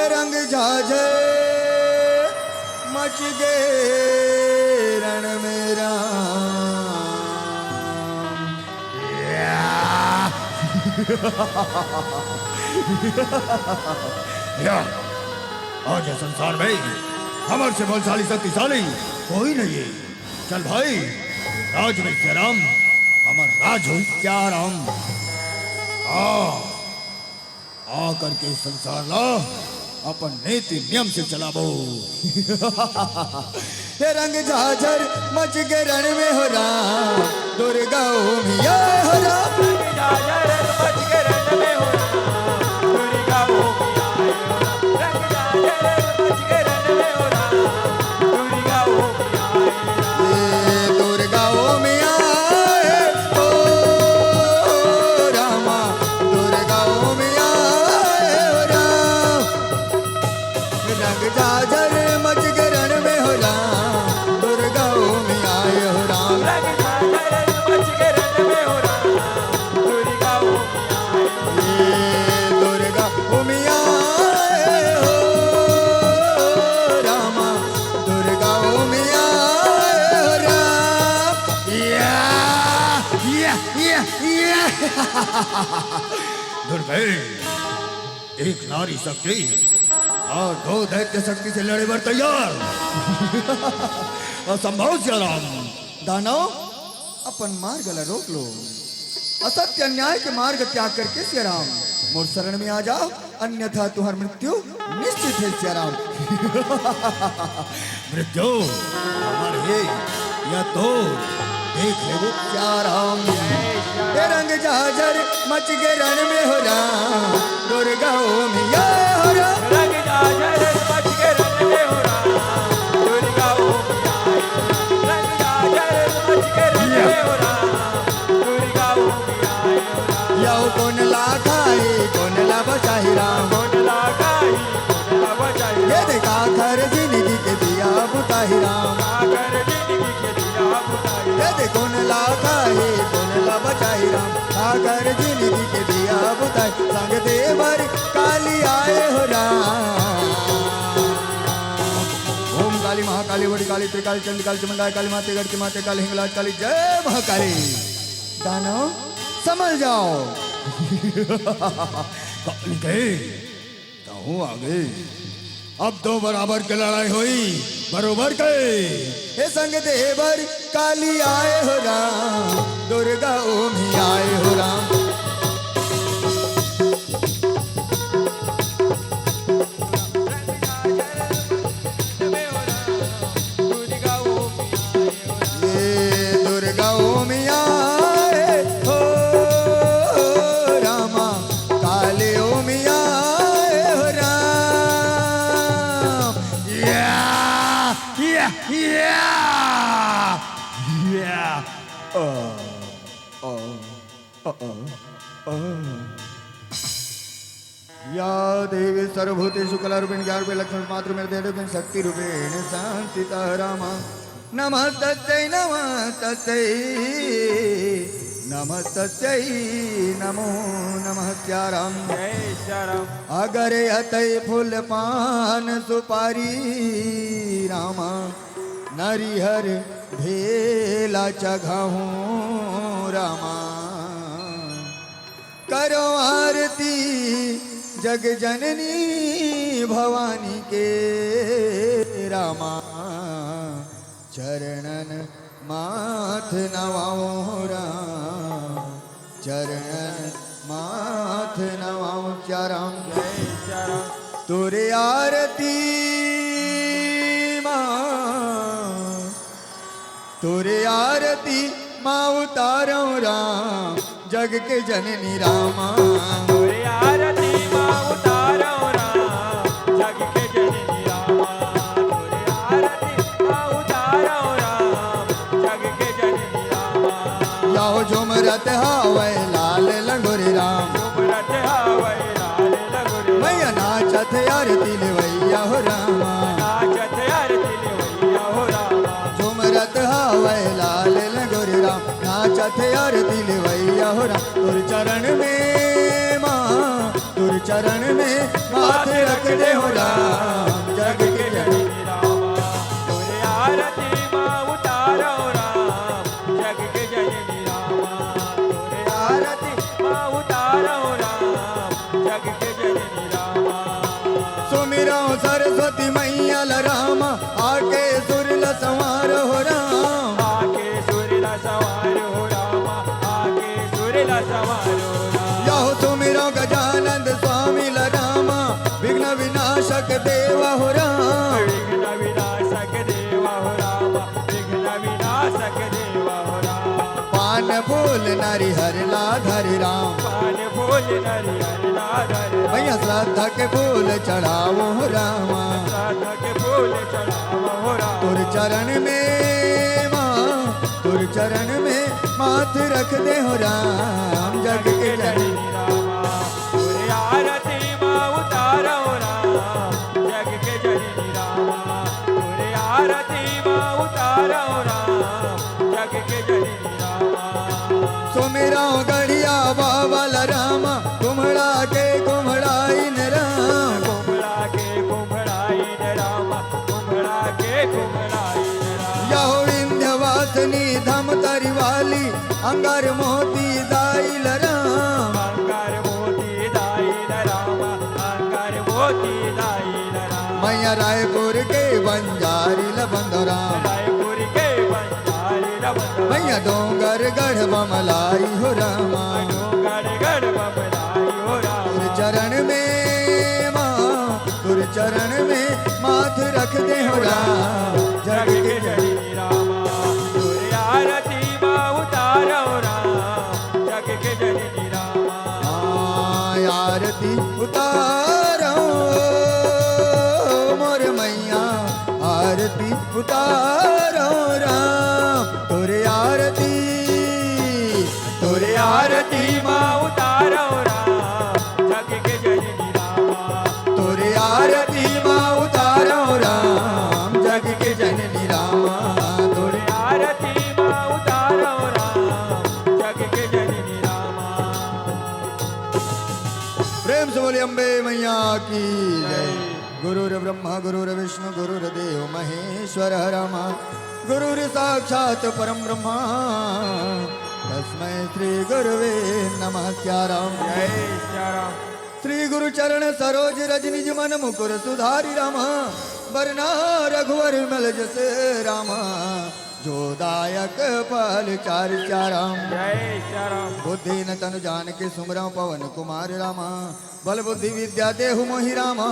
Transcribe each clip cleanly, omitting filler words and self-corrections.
रंग झाझे मच गए रण मेरा आज है संसार में हमर से बलशाली शक्तिशाली कोई नहीं है। चल भाई, राज में क्या राम, हमर राज हो क्या राम। आ करके संसार ला अपन नीति नियम से चलाबो। हे रंग झाझर मच गए रण में हो राम, दुर्गा ओमिया हो राम। रंग झाझर मच गए रण में हो राम, दुर्गा ओमिया हो राम। रंग झाझर मच गए रण में हो राम, दुर्गा ओमिया हो राम। ये दुर्गा ओमिया हो रामा, दुर्गा ओमिया हो राम। रंग झाझर मच गए रण में हो राम, दुर्गा ओमिया हो राम। रंग झाझर मच गए रण में हो राम, दुर्गा ओमिया हो राम। ये दुर्गा ओमिया हो रामा, दुर्गा ओमिया हो राम। दुर्गे, एक नारी शक्ति और दो दैत्य शक्ति से लड़े बर तैयार। असंभव सिया राम। दानव अपन मार्ग ला रोक लो, असत्य अन्याय के मार्ग त्याग करके सिया राम मोर शरण में आ जाओ, अन्यथा तुहर मृत्यु निश्चित है सिया राम। मृत्यु हमारे या तो देख ले वो सिया राम। ये रंग झाझर मच गए रण में हो राम, दुर्गा ओमिया हो राम। रंग झाझर मच गए रण में हो राम, दुर्गा ओमिया हो राम। रंग झाझर मच गए रण में हो राम, दुर्गा ओमिया हो राम। याओ कौन ला खाए कौन ला बचाई राम, कौन लगाई कौन ला बचाई ये देखा खर जिंदगी के दिया बुताही राम। आकर जिंदगी के दिया बुताई। ये दे कौन ला खाए कौन ला बचाई राम, आकर जिंदगी के दिया बुताई। संग देवर काली आए हो राम। ओम काली महाकाली बड़ी काली त्रिकाली चंद्रकाली चमुंडाई काली माते गढ़ माते काली हिंगलाज काली जय महाकाली। दानव समझ जाओ। कहूँ आगे अब दो बराबर की लड़ाई हुई, बरोबर के। हे संग देवर काली आए हो राम, दुर्गा ओमी आए हो राम। ये दुर्गा ओमी आए हो रामा, काली ओमी आए हो राम। या देवी सर्वभूतेषु कलारूपेण ज्ञानरूपेण लक्ष्मी मातृ मेरे देवी शक्ति रूपेण शांतिता रामा। नमः तस्यै नमः तस्यै नमः तस्यै नमो नमः सिया राम। अगर अतय फूल पान सुपारी रामा, नरिहर भेला चघाऊं रामा। करो आरती जग जननी भवानी के रामा, चरणन माथ नवाओ राम, चरणन माथ नवाओ क्या राम। तुरे आरती माँ, तुरे आरती माँ उतारो राम, जग के जननी रामा। तुरे आरती माँ उतारो राम, जग के जननी रामा। तुरे आरती माँ उतारो राम, जग के जननी रामा। याओ झुमरत हावै लाल लंगोरी राम, झुमरत हावै लाल लंगोरी। मैया नाचत आरती लेवैया हो रामा, नाचत आरती लेवैया हो रामा। झुमरत हावै लाल लंगोरी राम। राम नाचत आरती लेवैया हो राम तुर चरण में माँ तुर चरण में माथे रख दे हो राम जग के जननी रामा तोरे आरती माँ उतारो राम जग के जननी रामा तोरे आरती माँ उतारो राम जग के जननी रामा सुमिरो सरस्वती मैया ल रामा आके सुरल संवार हो राम आके सुरला सवार हो रामा आके सुरला सवार हो राम यहो सुमिरो गजानंद स्वामी ल रामा विघ्न विनाशक देवा हो राम विघ्न विनाशक देवा हो रामा विघ्न विनाशक देवा हो राम पान फूल नारी हर लाधर राम पान फूल नरियर नागर मैया श्रद्धा के फूल चढ़ावो हो रामा राधा के फूल चढ़ावा हो राम तुर चरण में माँ तुर चरण में माथ रख दे हो राम जग के जननी रामा तोरे आरती माँ उतारो राम जग के जननी रामा तोरे आरती माँ उतारो राम जग के जननी रामा सुमिरो गढ़िया बाबल रामा कुम्हड़ा के कुम्हड़ाई न राम कुम्हड़ा के कुम्हड़ाई न रामा कुम्हड़ा के कुम्हड़ाई न रामा यहो विंध्यवासिनी धम तरी वाली अंगर मोती दाइल राम अंगार मोती दाई न रामा अंगार मोती दाई न रामा मैया रायपुर के बंजारी लबंद राम रायपुर के बंजारी रबंद मैया डोंगर गढ़ बमलाई हो रामा डोंगर गढ़ बबलाई हो राम तुर चरण में माँ तुर चरण में माथ रख दे हो राम जग जग के के जननी जननी रामा तोरे आरती माँ उतारो राम जग के जननी रामा आरती उतारो मोर मैया आरती उतारो राम तोरे आरती तोरे आरती माँ उतारो राम जग के जननी रामा तोरे आरती माँ उतारो राम जग के जननी रामा तोरे तोरे आरती माँ उतारो राम जग के जननी रामा प्रेम से बोले अम्बे मैया की जय गुरुर ब्रह्मा गुरुर विष्णु गुरुर्देव महेश्वर रमा गुरुर साक्षात परम ब्रह्मा तस्मै श्री गुरुवे नमः त्याराम जय श्री राम श्री गुरु चरण सरोज रज निज मन मुकुर सुधारी रामा वरना रघुवर मल जस रामा जो दायक पल चार चाराम जय श्री राम बुद्धि न तनु जान के सुमरा पवन कुमार रामा बल बुद्धि विद्या देहु मोहि रामा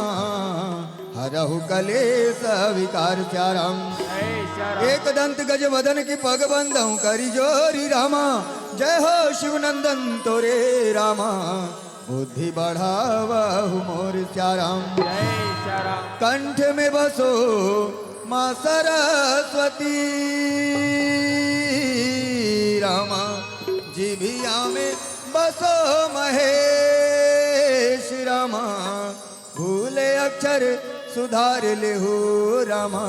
हरहु कलेश विकार चाराम जय श्री राम एक दंत गज वदन की पग बंदहु करी जोरी रामा जय हो शिव नंदन तोरे रामा बुद्धि बढ़ावहु मोर चाराम जय श्री राम कंठ में बसो माँ सरस्वती रामा जिभिया में बसो महेश रामा भूले अक्षर सुधार ले हो रामा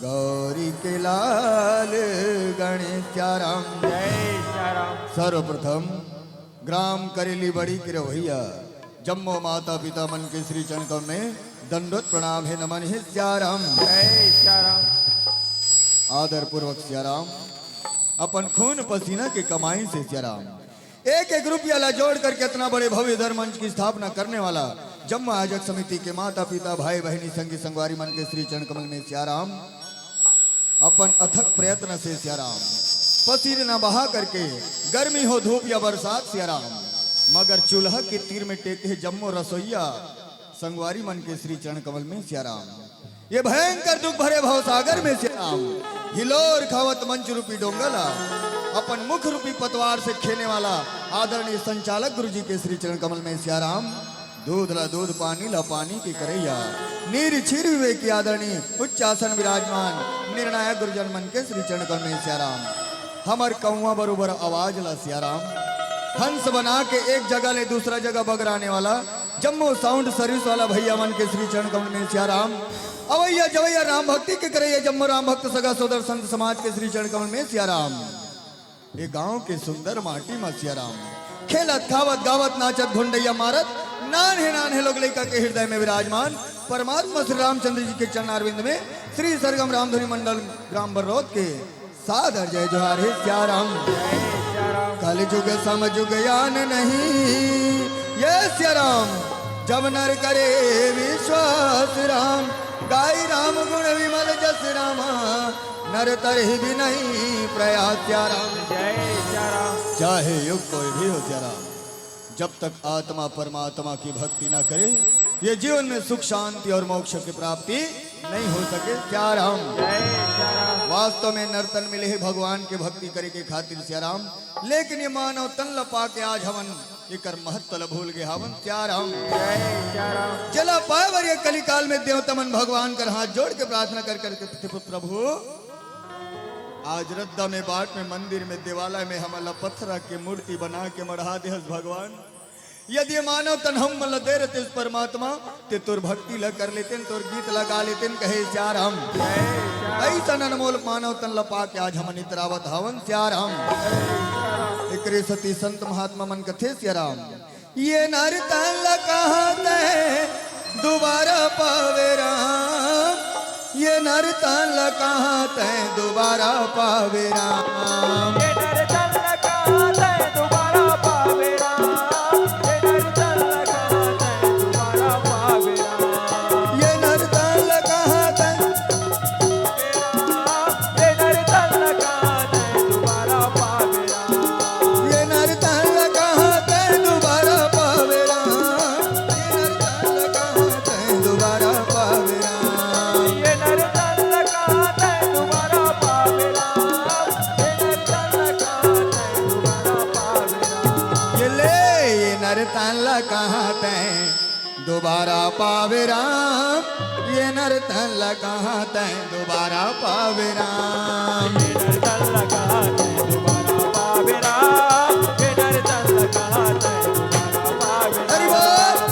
गौरी के लाल गणेश राम जय श्री राम सर्वप्रथम ग्राम करेली बड़ी किरवैया जम्मो माता पिता मन के श्री चरणकम में दंडोत प्रणाम है नमन है श्याराम जय श्री राम आदर पूर्वक श्याराम अपन खून पसीना के कमाई से श्याराम एक एक रुपया ला जोड़ कर कितना बड़े भव्य धर्म मंच की स्थापना करने वाला जम्मू आयोजक समिति के माता पिता भाई बहनी संगी संगवारी मन के श्री चरण कमल में श्याराम अपन अथक प्रयत्न से श्याराम पसीने न बहा करके गर्मी हो धूप या बरसात श्याराम मगर चूल्हा के तीर में टेके जम्मो रसोईया संगवारी मन के श्री चरण कमल में श्याराम ये भयंकर दुख भरे भव सागर में श्याराम हिलोर खावत मंच रूपी डोंगला अपन मुख रूपी पतवार से खेने वाला आदरणीय संचालक गुरु जी के श्री चरण कमल में श्याराम दूध ला दूध पानी ला पानी की करैया नीर छिर विवेक की आदरणीय उच्च आसन विराजमान निर्णायक गुरुजन मन के श्री चरण कमल में श्याराम हमर कौआ बरोबर आवाज ला श्याराम हंस बना के एक जगह ले दूसरा जगह बगराने वाला जम्मू साउंड सर्विस वाला भैया मन के श्री चरण कमल में सिया राम। अवैया जवैया राम भक्ति के करे जम्मू राम भक्त सगा सोदर संत समाज के श्री चरण कमल में सिया राम। ये गांव के सुंदर माटी में सिया राम। खेलत खावत गावत नाचत घुंडैया मारत नान्हे नान्हे लोग लड़का के हृदय में विराजमान परमात्मा श्री रामचंद्र जी के चरणारविंद में श्री सरगम रामधुनी मंडल ग्राम बरौत के सादर जय जोहार है सिया राम। कल जुग समझुग यान नहीं ये सिया राम। जब नर करे विश्वास राम गाय राम गुण विमल जस रामा नर तरह भी नहीं प्रयास सिया राम। चाहे युग कोई भी हो सिया राम, जब तक आत्मा परमात्मा की भक्ति ना करे ये जीवन में सुख शांति और मोक्ष की प्राप्ति नहीं हो सके सिया राम। वास्तव में नर्तन मिले है भगवान के भक्ति करे के खातिर सिया राम, लेकिन ये मानव तन लपा के आज हवन ये कर महत्व भूल गए हवन सिया राम। जला पावर ये कली काल में देवतमन भगवान कर हाथ जोड़ के प्रार्थना कर करके प्रभु आज रद्दा में बाट में मंदिर में देवालय में हमारा पत्थर के मूर्ति बना के मढ़ा दे भगवान। यदि मानव तन हम मल दे रहे इस परमात्मा ते तुर भक्ति ल कर लेते तुर गीत लगा लेते कहे सिया राम। ऐसा अनमोल मानव तन लपा के आज हम नितरावत हवन सिया राम। एकरे सती संत महात्मा मन कथे सिया राम। ये नर तन ल कहते दोबारा पावे राम। ये नर तन ल कहते दोबारा पावे राम। ये नर तन ल कहते दोबारा पावे राम। दोबारा पावे राम। ये नर तन ल कहते दोबारा पावे राम। ये नर तन ल कहते दोबारा पावे राम। ये नर तन ल कहते दोबारा पावे राम। हरि बोल। ये नर तन ल कहते दोबारा पावे राम। ये नर तन ल कहते दोबारा पावे राम।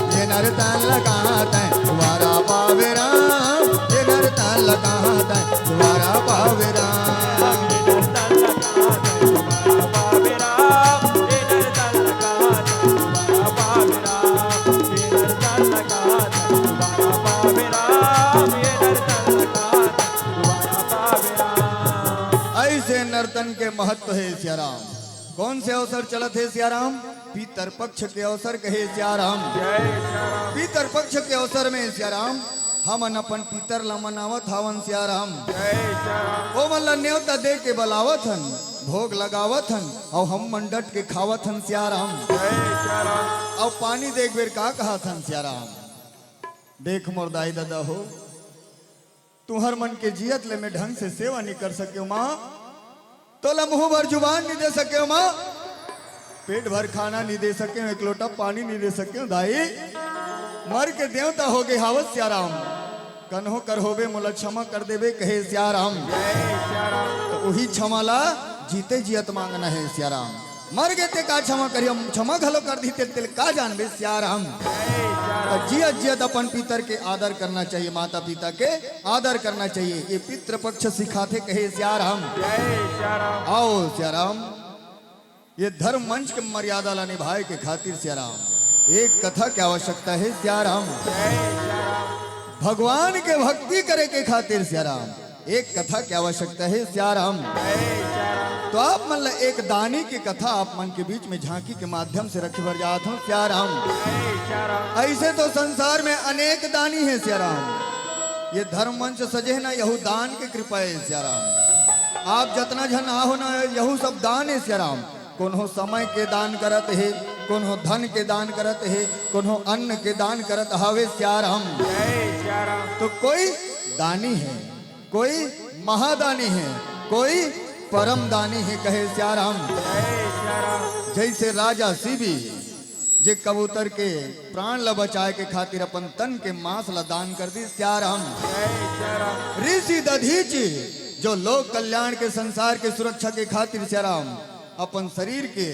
ये नर तन ल कहते दोबारा पावे राम। ये नर तन ल कहते दोबारा पावे राम। ये नर तन ल कहते दोबारा पावे राम। ये नर तन ल कहते दोबारा पावे राम। ऐसे नर्तन के महत्व है सिया राम। कौन से अवसर चलत है सिया राम? पीतर पक्ष के अवसर कहे सिया राम। पीतर पक्ष के अवसर में सिया राम हम अपन पीतर ला मनावत हवन सिया राम। ओ मल्ला न्योता दे के बलावत हन भोग लगावत हन और हम मंडट के खावत हन सिया राम। और पानी देख बेर का कहा थन सिया राम। देख मोर दाई दादा हो तुहर मन के जियत ले में ढंग से सेवा नहीं कर सके माँ तो मुंह भर जुबान नहीं दे सके माँ पेट भर खाना नहीं दे सके एक लोटा पानी नहीं दे सके दाई मर के देवता हो गए हावत सिया राम। कन्हो कर होबे मोला क्षमा कर देबे कहे सिया राम। तो वही क्षमा ला जीते जियत मांगना है सिया राम। मर गए ते का क्षमा करिए क्षमा घलो कर दी तेल का जानबे सिया राम। तो जियत जियत अपन पितर के आदर करना चाहिए माता पिता के आदर करना चाहिए ये पितृ पक्ष सिखाते कहे सिया राम। आओ सिया राम ये धर्म मंच के मर्यादा ला निभाए के खातिर सिया राम एक कथा की आवश्यकता है सिया राम। भगवान के भक्ति करे के खातिर सिया राम एक कथा की आवश्यकता है सिया राम। तो आप मन एक दानी की कथा आप मन के बीच में झांकी के माध्यम से रखे भर जाता हूँ सिया राम। ऐसे तो संसार में अनेक दानी है सिया राम। ये धर्म मंच सजे ना यहू दान की कृपा है सिया राम। आप जतना जन हो ना यहू सब दान है सिया राम। कौन हो समय के दान करत है कौन हो धन के दान करत है कौन हो अन्न के दान करत हवे सिया राम। तो कोई दानी है कोई महादानी है कोई परम दानी है कहे सिया राम। जैसे राजा शिवी जे कबूतर के प्राण ला बचाए के खातिर अपन तन के मांस ला दान कर दी सिया राम। ऋषि दधीचि जो लोक कल्याण के संसार के सुरक्षा के खातिर सिया राम अपन शरीर के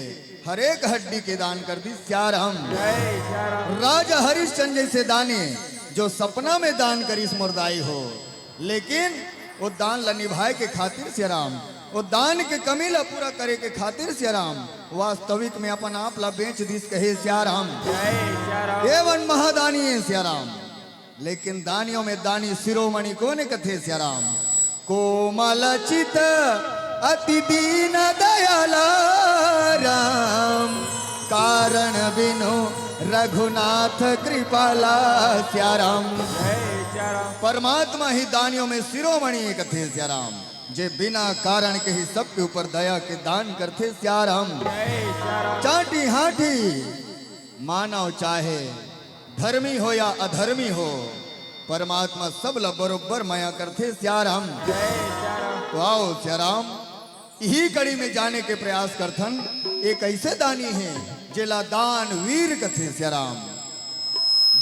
हर एक हड्डी के दान कर दी सियाराम। जय सिया राम। राजा हरिश्चंद्र जैसे दाने जो सपना में दान करिस मुर्दाई हो, लेकिन वो दान ला निभाए के खातिर सियाराम, वो दान के कमी ला पूरा करे के खातिर सियाराम वास्तविक में अपन आप ला बेच दिस कहे सियाराम। जय सिया राम। एवं महादानी है सियाराम, लेकिन दानियों में दानी शिरोमणि कोने कथे सियाराम। कोमल चित अति दीन दयाला राम, कारण बिनु रघुनाथ कृपाला सियाराम। जय सिया राम। परमात्मा ही दानियों में शिरोमणि कथे सियाराम, जे बिना कारण के ही सबके ऊपर दया के दान करते सियाराम। जय सिया राम। चाटी हाटी मानव चाहे धर्मी हो या अधर्मी हो, परमात्मा सब ला बरोबर माया करते सियाराम। जय सिया राम। तो आओ सियाराम यही कड़ी में जाने के प्रयास करथन। एक ऐसे दानी है जेला दान वीर कथे सियाराम।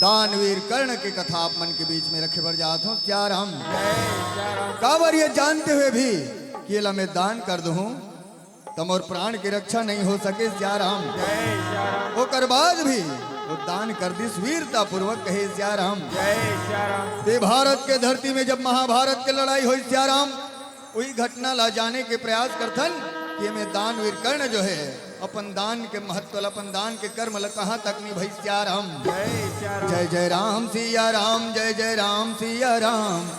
दानवीर कर्ण की कथा आप मन के बीच में रखे बर जात हो सियाराम। जय सिया राम। काबर ये जानते हुए भी कि ये ला मैं दान कर दूं तम और प्राण की रक्षा नहीं हो सके सियाराम। जय सिया राम। वो कर बाद भी वो दान कर दिस वीरता पूर्वक कहे सियाराम। जय सिया राम। ते भारत के धरती में जब महाभारत की लड़ाई हुई सियाराम, वही घटना ला जाने के प्रयास करथन कि में दानवीर कर्ण जो है अपन दान के महत्व अपन दान के कर्म ला कहाँ तक निभाई सियाराम। जय सिया राम। जय जय राम सिया राम, जय जय राम सिया राम,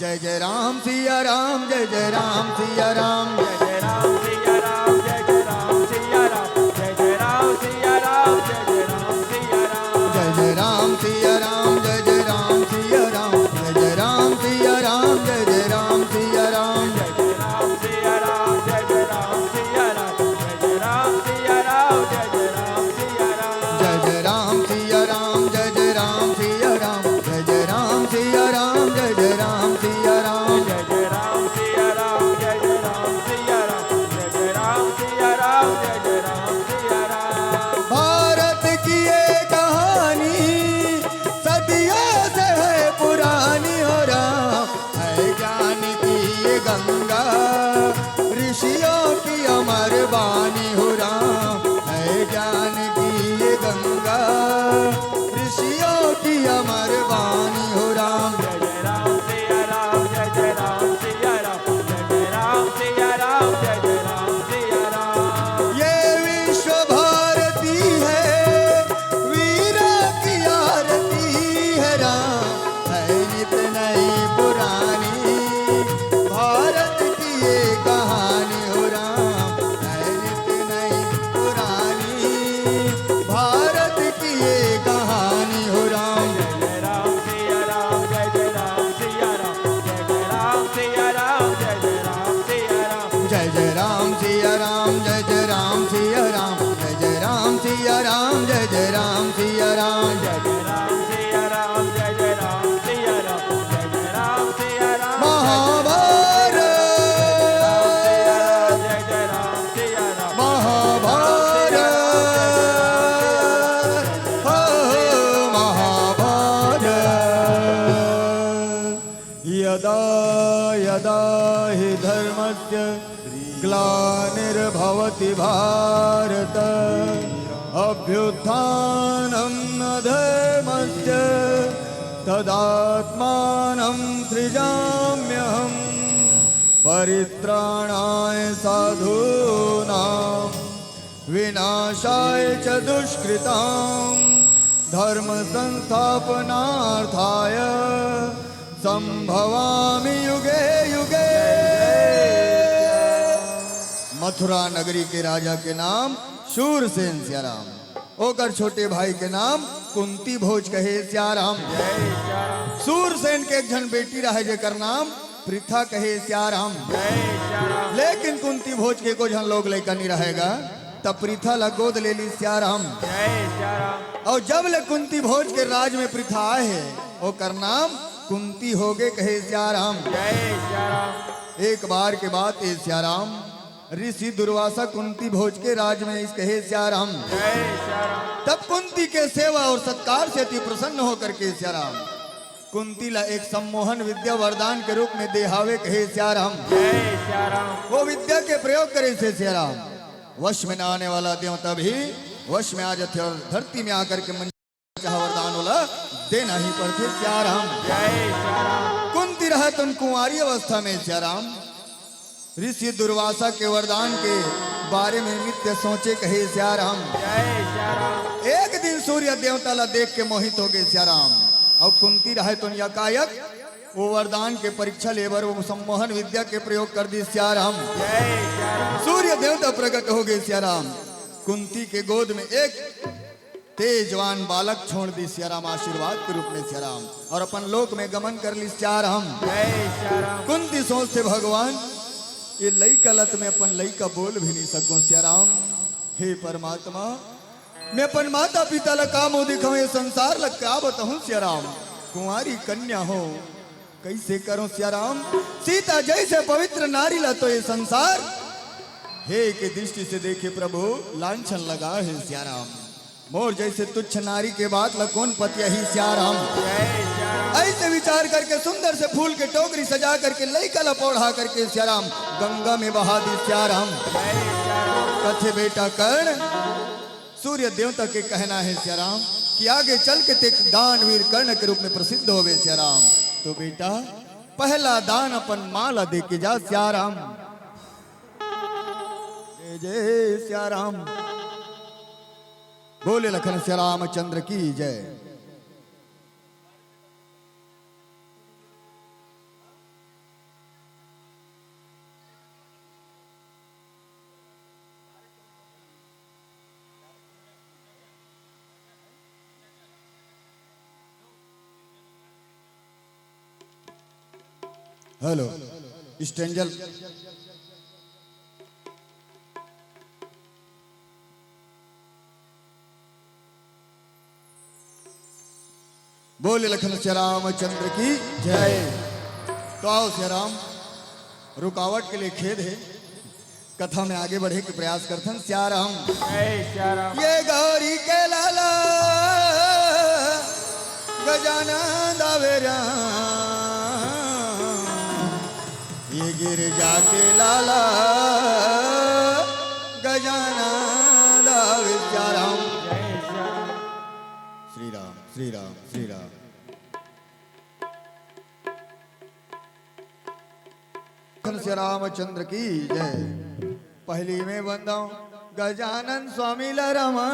जय जय राम सिया राम, जय जय राम सिया राम। जय जय राम सिया राम। जय जय राम सिया राम। जय जय राम सिया राम। जय जय राम सिया राम। जय जय राम सिया राम, जय जय राम सिया राम, जय जय राम सिया राम, जय जय राम सिया राम। जय जय राम सिया राम। जय जय राम सिया राम। जय जय राम सिया राम। जय जय राम सिया राम। जय जय राम सिया राम, जय जय राम सिया राम, जय जय राम सिया राम, जय जय राम सिया राम। जय जय राम सिया राम। जय जय राम सिया राम। जय जय राम सिया राम। जय जय राम सिया राम। भारत की ये कहानी सदियों से है पुरानी हो राम, है ज्ञान की ये गंगा ऋषियों की अमर वाणी हो राम, है ज्ञान की ये गंगा ऋषियों की अमर वाणी हो राम। जय जय राम सिया राम। जय जय राम सिया राम। जय जय राम सिया राम। जय जय राम सिया राम। ये विश्व भारती है वीरा की आरती है राम, है नित नई पुरानी भारत की ये कहानी हो राम, है नित नई पुरानी भारत की ये कहानी हो राम। जय जय राम सिया राम। जय जय राम सिया राम। जय जय राम सिया राम। जय जय राम सिया राम। जय जय राम सिया राम, जय जय राम सिया राम, जय जय राम सिया राम, जय जय राम सिया राम। जय जय राम सिया राम। जय जय राम सिया राम। जय जय राम सिया राम। महाभारत जय जय राम सिया राम। महाभारत हो महाभारत। यदा यदा हि धर्मस्य ग्लानिर्भवति भारत, अभ्युत्थानं अधर्मस्य तदात्मानं सृजाम्यहम्। परित्राणाय साधूनां विनाशाय च दुष्कृतां, धर्म संस्थापनार्थाय संभवामि युगे युगे। मथुरा नगरी के राजा के नाम शूरसेन सियाराम, ओकर छोटे भाई के नाम कुंती भोज कहे सियाराम। जय सिया राम। सूरसेन के एक जन बेटी रहे जेकर नाम पृथा कहे सियाराम। जय सिया राम। लेकिन कुंती भोज के को जन लोग लेकर नहीं रहेगा, तब पृथा ला गोद ले ली सियाराम। जय सिया राम। और जब ले कुंती भोज के राज में पृथा आए है, ओकर नाम कुंती हो गए कहे सियाराम। जय सिया राम। एक बार के बाद ए सियाराम ऋषि दुर्वासा कुंती भोज के राज में इस कहे सियाराम। जय सिया राम। तब कुंती के सेवा और सत्कार से अति प्रसन्न होकर के सियाराम कुंती ला एक सम्मोहन विद्या वरदान के रूप में देहावे कहे सियाराम। जय सिया राम। वो विद्या के प्रयोग करे से सियाराम वश में न आने वाला देवता भी वश में आ जाते और धरती में आकर के मन चाह वरदान वाला देना ही पड़ते सियाराम। जय सियाराम। कुंती रहा तुम कुंवारी अवस्था में सियाराम, ऋषि दुर्वासा के वरदान के बारे में नित्य सोचे कहे सियाराम। जय सियाराम। एक दिन सूर्य देवता ला देख के मोहित हो गए सियाराम, और कुंती रहे तुम यकायक वो वरदान के परीक्षा लेबर वो सम्मोहन विद्या के प्रयोग कर दी सियाराम। जय सियाराम। सूर्य देवता प्रकट हो गए सियाराम, कुंती के गोद में एक तेजवान बालक छोड़ दी सियाराम आशीर्वाद के रूप में सियाराम, और अपन लोक में गमन कर ली सियाराम। जय सियाराम। कुंती सोचते भगवान ये लई कलत में अपन लई का बोल भी नहीं सकूं सियाराम। हे परमात्मा मैं अपन माता पिता ला का मुंह दिखाऊं, ये संसार ला क्या बताऊं सियाराम। कुंवारी कन्या हो कैसे करूं सियाराम, सीता जैसे पवित्र नारी ला तो ये संसार हे के दृष्टि से देखे प्रभु लांछन लगा है सियाराम। मोर जैसे तुच्छ नारी के बात ला कौन पतिया ही सियाराम। जय सियाराम। ऐसे विचार करके सुंदर से फूल के टोकरी सजा करके लई कला पौढ़ा करके सियाराम गंगा में बहा दी सियाराम। जय सियाराम। कथे बेटा कर्ण सूर्य देवता के कहना है सियाराम कि आगे चल के ते दानवीर कर्ण के रूप में प्रसिद्ध होवे सियाराम। तो बेटा पहला दान अपन माला दे के जा सियाराम। जय जय सियाराम। बोले लखन श्री रामचंद्र की जय। हेलो स्टेंजल बोले लखन श्री रामचंद्र की जय। तो आओ श्री राम, रुकावट के लिए खेद है, कथा में आगे बढ़े के प्रयास करथन सियाराम। जय सियाराम। ये गौरी के लाला गजानन दावेरा, ये गिरजा के लाला गजानन दावे सियाराम। जय सियाराम। श्री राम श्री राम श्री राम। श्री रामचंद्र की जय। पहली में बंदाऊं गजानन स्वामी लरमा,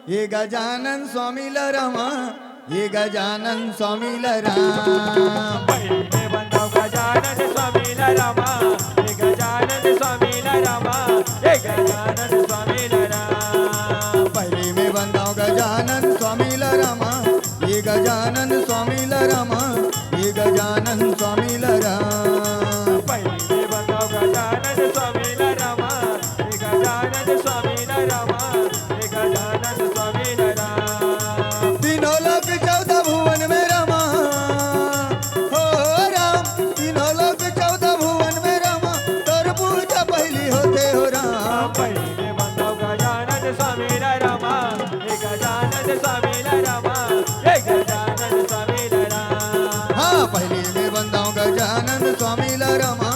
ये गजानन स्वामी लरमा, ये गजानन स्वामी लरमा। पहली में बंदाऊं गजानन स्वामी लरमा, ये गजानन स्वामी लरमा, ये गजानन स्वामी लरमा। पहली में बंदाऊं गजानन स्वामी लरमा, ये गजानन स्वामी लरमा, ये गजानन स्वामी लरमा। पहली में बंदाऊं गजानन स्वामी लरमा, ये गजानन स्वामी लरमा, ये गजानन स्वामी लरमा। तीनों लोक 14 भुवन में रमा, हो राम तीनों लोक 14 भुवन में रमा, तोर पूजा पहली होते हो राम। पहली में बंदाऊं गजानन स्वामी लरमा, ये गजानन स्वामी लरमा, ये गजानन स्वामी लरमा। हाँ पहली में बंदाऊं गजानन स्वामी लरमा,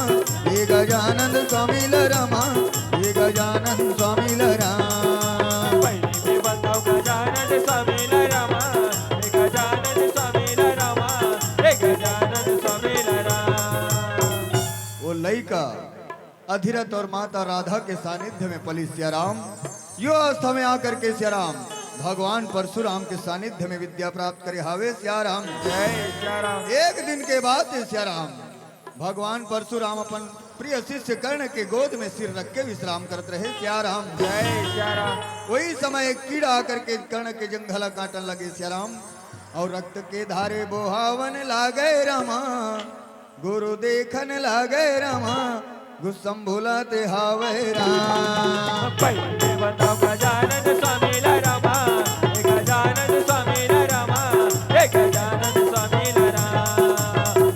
ये गजानन स्वामी लरमा, ये गजानन स्वामी लरमा। पहली में बंदाऊं गजानन स्वामी लरमा, ये गजानन स्वामी लरमा, ये गजानन स्वामी लरमा। वो लइका अधिरथ और माता राधा के सानिध्य में पली सियाराम। यो अवस्था में आकर के सियाराम भगवान परशुराम के सानिध्य में विद्या प्राप्त करे हावे सियाराम। जय सियाराम। एक दिन के बाद सियाराम भगवान परशुराम अपन प्रिय शिष्य कर्ण के गोद में सिर रख के विश्राम करते रहे सियाराम। जय सियाराम। वही समय एक कीड़ा आकर के कर्ण के जंघला काटन लगे सियाराम, और रक्त के धारे बोहावन लागे रमा, गुरु देखन लागे रमा, गुस्सम भुलाते हावे राम। पहली में बंदाऊं गजानन स्वामी लरमा, ये गजानन स्वामी लरमा, ये गजानन स्वामी लरमा।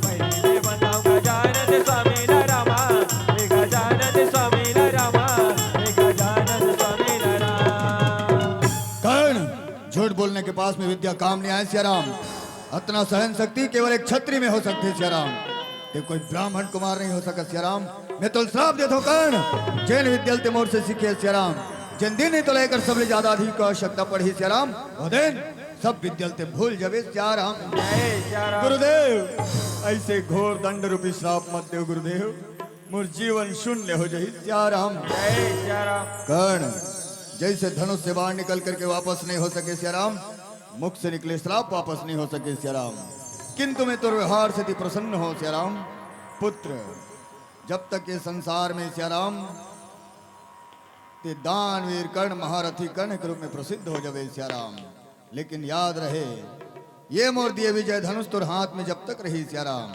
पहली में बंदाऊं गजानन स्वामी लरमा, ये गजानन स्वामी लरमा, ये गजानन स्वामी लरमा। कर्ण झूठ बोलने के पास में विद्या काम नहीं आए सियाराम। इतना सहन शक्ति केवल एक छत्री में हो सकती है सियाराम, ये कोई ब्राह्मण कुमार नहीं हो सका सियाराम। मैं तो श्राप देता हूँ कर्ण, जैन विद्यल ते मोर से सीखे सिया राम। जिन दिन तो लेकर सबसे ज्यादा अधिक आवश्यकता पड़ी सिया राम, वो दिन सब विद्यल ते भूल जावे सिया राम। जय सिया राम। गुरुदेव ऐसे घोर दंड रूपी श्राप मत देव गुरुदेव, मोर जीवन शून्य हो जाए सिया राम। जय सिया राम। कर्ण जैसे धनुष से बाहर निकल करके वापस नहीं हो सके सिया राम, मुख से निकले श्राप वापस नहीं हो सके सिया राम, किंतु मैं तो व्यवहार से ती प्रसन्न हो सिया राम। पुत्र जब तक ये संसार में सिया राम ते दानवीर कर्ण महारथी कर्ण के रूप में प्रसिद्ध हो जावे सिया राम, लेकिन याद रहे ये मोर दिए विजय धनुष तुर हाथ में जब तक रही सिया राम,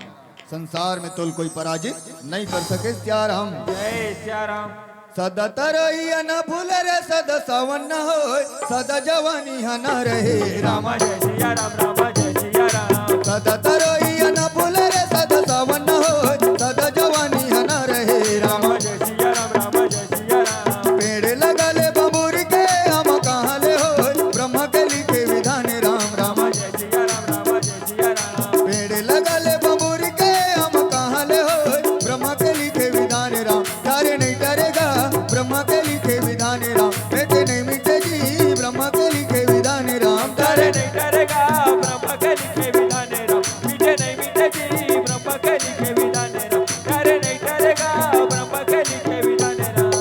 संसार में तुल कोई पराजित नहीं कर सके सिया राम। जय सिया राम। सदा तरैया न भूल रे सदा सावन न होय, सदा जवानी न रहे राम। राम जय सिया राम। राम जय सिया राम। सदा तरैया न भूल रे सदा सावन न होय, सदा जवानी न रहे राम। राम जय सिया राम। राम जय सिया राम। पेड़ लगले बबूर के हम कहाँ ले होय, ब्रह्म के लिखे विधान राम। राम राम जय सिया राम। राम जय सिया राम। पेड़ लगले बबूर के हम कहाँ ले होय, ब्रह्म के लिखे विधान राम। तारे नहीं डरेगा ब्रह्म के लिखे विधान राम, बेटे नहीं मिटे जी ब्रह्म के लिखे विधान राम। डरे नहीं डरेगा ब्रह्म के लिखे विधान राम, पीछे नहीं मिटेगी ब्रह्म के लिखे विधान राम। डरे नहीं डरेगा ब्रह्म के लिखे विधान राम।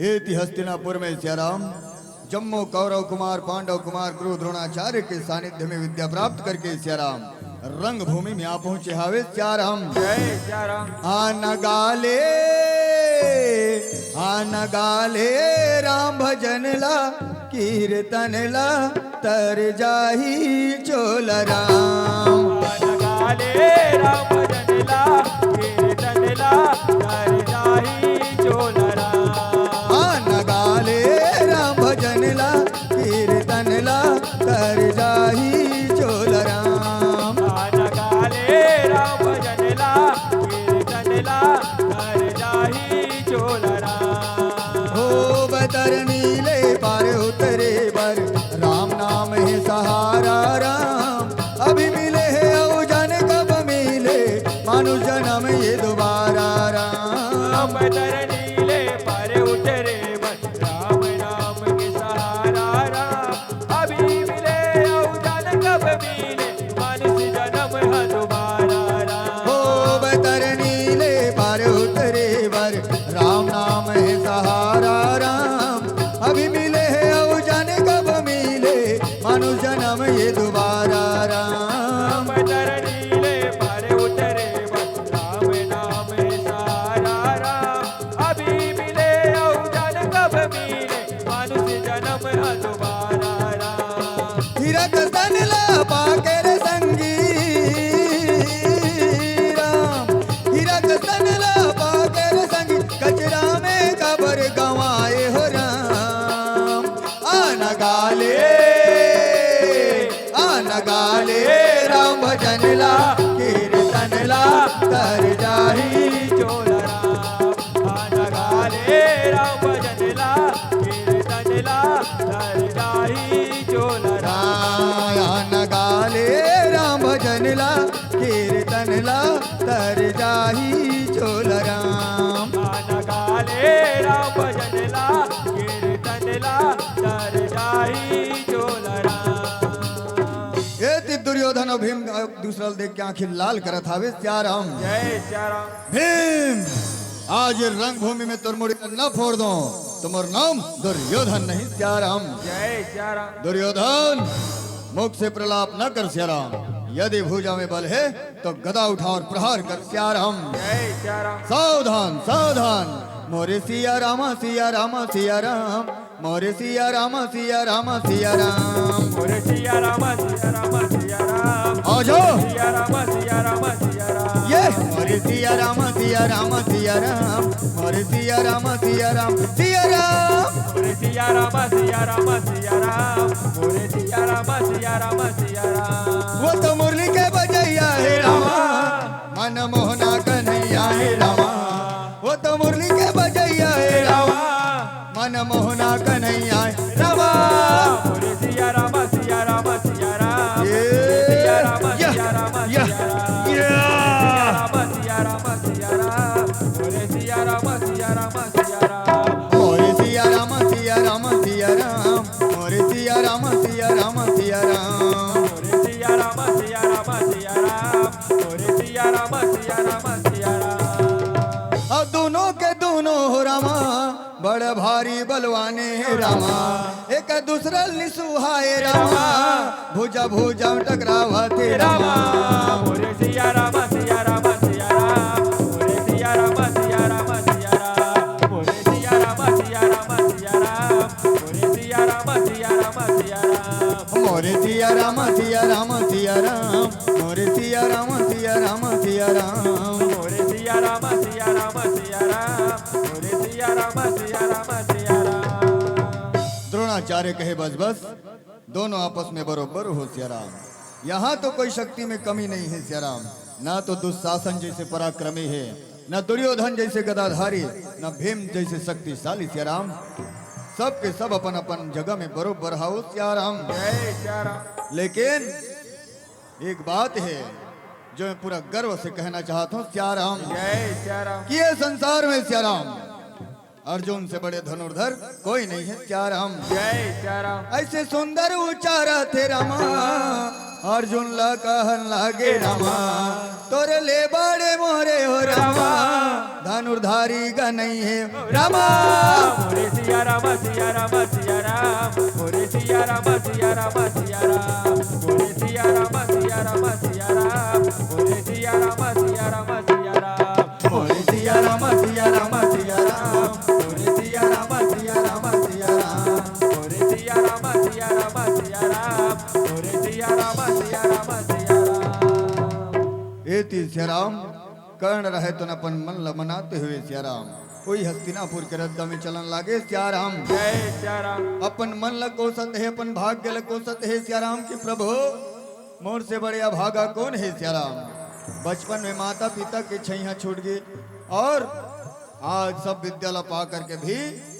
एति हस्तिनापुर में सिया राम जम्मू कौरव कुमार पांडव कुमार गुरु द्रोणाचार्य के सानिध्य में विद्या प्राप्त करके सिया राम रंग भूमि में आ पहुंचे हावे सिया राम। जय सिया राम। आन गाले राम भजन ला कीर्तन ला तर जाही चोल राम। गाले राम भजन ला कीर्तन ला कर जाही चोल राम। आन गाले राम भजन ला कीर्तन ला तर जाही चोल राम। गाले राम भजन ला कीर्तन ला कर जाही चोल राम। हो बतर नीले पार उतरे बर राम नाम है सहारा राम। अभी मिले है औजन कब मिले मानुष जन्म ये दोबारा राम। बतर नीले पर उतरे बस राम नाम के सहारा राम। अभी मिले औजन कब मिले मानुष जन्म है दोबारा राम। हो बतर नीले पार उतरे बर राम नाम है सहारा राम। अभी मिले है औजन कब मिले मानुष जन्म ये दोबारा राम। बतर नीले पर उतरे बस राम नाम के सहारा राम। अभी मिले औजन कब मिले मानुष जन्म है दोबारा राम। हिरक तन ला पाके रे संगी राम। हिरक तन ला पाके रे संगी कचरा में कबर गंवाए हो राम। आन गाले राम भजन ला कीर्तन ला कर जाही चोल राम। गाले राम भजन ला कीर्तन ला कर जाही चोल राम। आन गाले राम भजन ला कीर्तन ला तर जाही चोल राम। गाले राम भजन ला कीर्तन ला कर जाही चोल राम। ये दुर्योधन और भीम दूसरा देख के आंखें लाल करत हावे सिया राम। जय सिया राम। भीम आज ये रंग भूमि में तुर मुड़ी न फोड़ दो, तुम्हारा नाम दुर्योधन नहीं सिया राम। जय सिया राम। दुर्योधन मुख से प्रलाप न कर सिया राम, यदि भुजा में बल है तो गदा उठा और प्रहार कर सिया राम। जय सिया राम। सावधान सावधान मोरे सिया रामा सिया रामा सिया राम। मोरे सिया रामा सिया रामा सिया राम। मोरे सिया राम सिया राम सिया राम। आ जाओ सिया राम सिया राम सिया राम। ये मोरे सिया रामा सिया रामा सिया राम। मोरे सिया रामा सिया राम सिया राम। मोरे सिया राम सिया राम सिया राम। मोरे सिया राम सिया राम सिया राम। वो तो मुरली के बजैया है रामा, मन मोहना कन्हैया है रामा। वो तो मुरली के बजैया है रामा, मन मोहना कन्हैया है रामा। मोरे सिया राम सिया राम सिया राम। ये सिया राम सिया राम सिया राम। या सिया राम सिया राम सिया राम। बड़ भारी बलवाने है रामा, एक दूसरा निसुहाए रामा, भुजा भुजा टकरावते रामा। मोरे सिया राम सिया राम सिया राम, मोरे सिया राम सिया राम सिया राम, मोरे सिया राम सिया राम सिया राम, मोरे सिया राम सिया राम सिया राम, मोरे सिया राम सिया राम सिया राम, मोरे सिया राम सिया राम सिया राम, मोरे सिया राम सिया राम सिया राम, मोरे सिया राम सिया राम सिया राम। द्रोणाचार्य कहे बस बस, दोनों आपस में बरोबर हो सियाराम। यहाँ तो कोई शक्ति में कमी नहीं है सियाराम, ना तो दुशासन जैसे पराक्रमी है, न दुर्योधन जैसे गदाधारी, न भीम जैसे शक्तिशाली सियाराम। सब के सब अपन अपन जगह में बरोबर हाउ सियाराम। जय सिया राम। लेकिन एक बात है जो मैं पूरा गर्व से कहना चाहता हूँ सियाराम, जय सिया राम। कि ये संसार में सियाराम अर्जुन से बड़े धनुर्धर कोई नहीं है सियाराम। जय सिया राम। ऐसे सुंदर उचारा थे रामा, अर्जुन ला कहन लागे रामा, तोरे ले बड़े मोरे हो रामा, धनुर्धारी का नहीं है रामा। मोरे सिया राम सिया राम सिया राम, मोरे सिया राम सिया राम सिया राम, मोरे सिया राम सिया राम सिया राम, मोरे सिया राम सिया राम सिया राम, मोरे सिया राम सिया राम सिया राम, मोरे सिया राम सिया राम सिया राम, मोरे सिया राम सिया राम सिया राम, मोरे सिया राम सिया राम सिया राम। एति सियाराम कर्ण रहे तो अपन मन ल मनाते हुए सियाराम, कोई हस्तिनापुर के रद्दा में चलन लागे सियाराम। जय सिया राम। अपन मन ल कोसत है, अपन भाग्य ल कोसत है सियाराम की प्रभु मोर से बड़े अभागा कौन है सियाराम। बचपन में माता पिता के छैया छूट गई और आज सब विद्यालय पा करके भी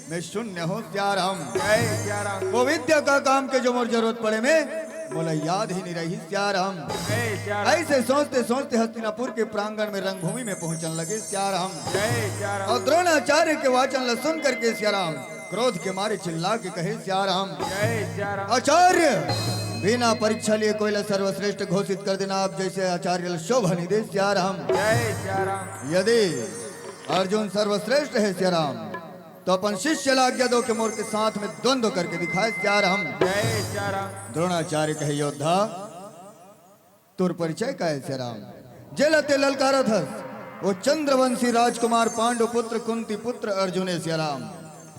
मैं शून्य हूँ सियाराम। जय सिया राम। वो विद्या का काम के जो मोर जरूरत पड़े में बोला याद ही नहीं रही सियाराम। जय सिया राम। ऐसे सोचते सोचते हस्तिनापुर के प्रांगण में रंगभूमि में पहुंचने लगे सियाराम। जय सिया राम। और द्रोणाचार्य के वाचन ल सुन करके सियाराम क्रोध के मारे चिल्ला के कहे सियाराम, जय सिया राम। आचार्य बिना परीक्षा लिए कोई सर्वश्रेष्ठ घोषित कर देना, आप जैसे आचार्य शोभा नहीं दे सियाराम। जय सिया राम। यदि अर्जुन सर्वश्रेष्ठ है सियाराम तो अपन शिष्य लाज्ञा दो के मोर के साथ में द्वंद्व करके दिखाए सियाराम। जय सिया राम। द्रोणाचार्य कहे योद्धा तुर परिचय का है सियाराम। जेलते ललकारा था वो चंद्रवंशी राजकुमार पांडु पुत्र कुंती पुत्र अर्जुन है सियाराम।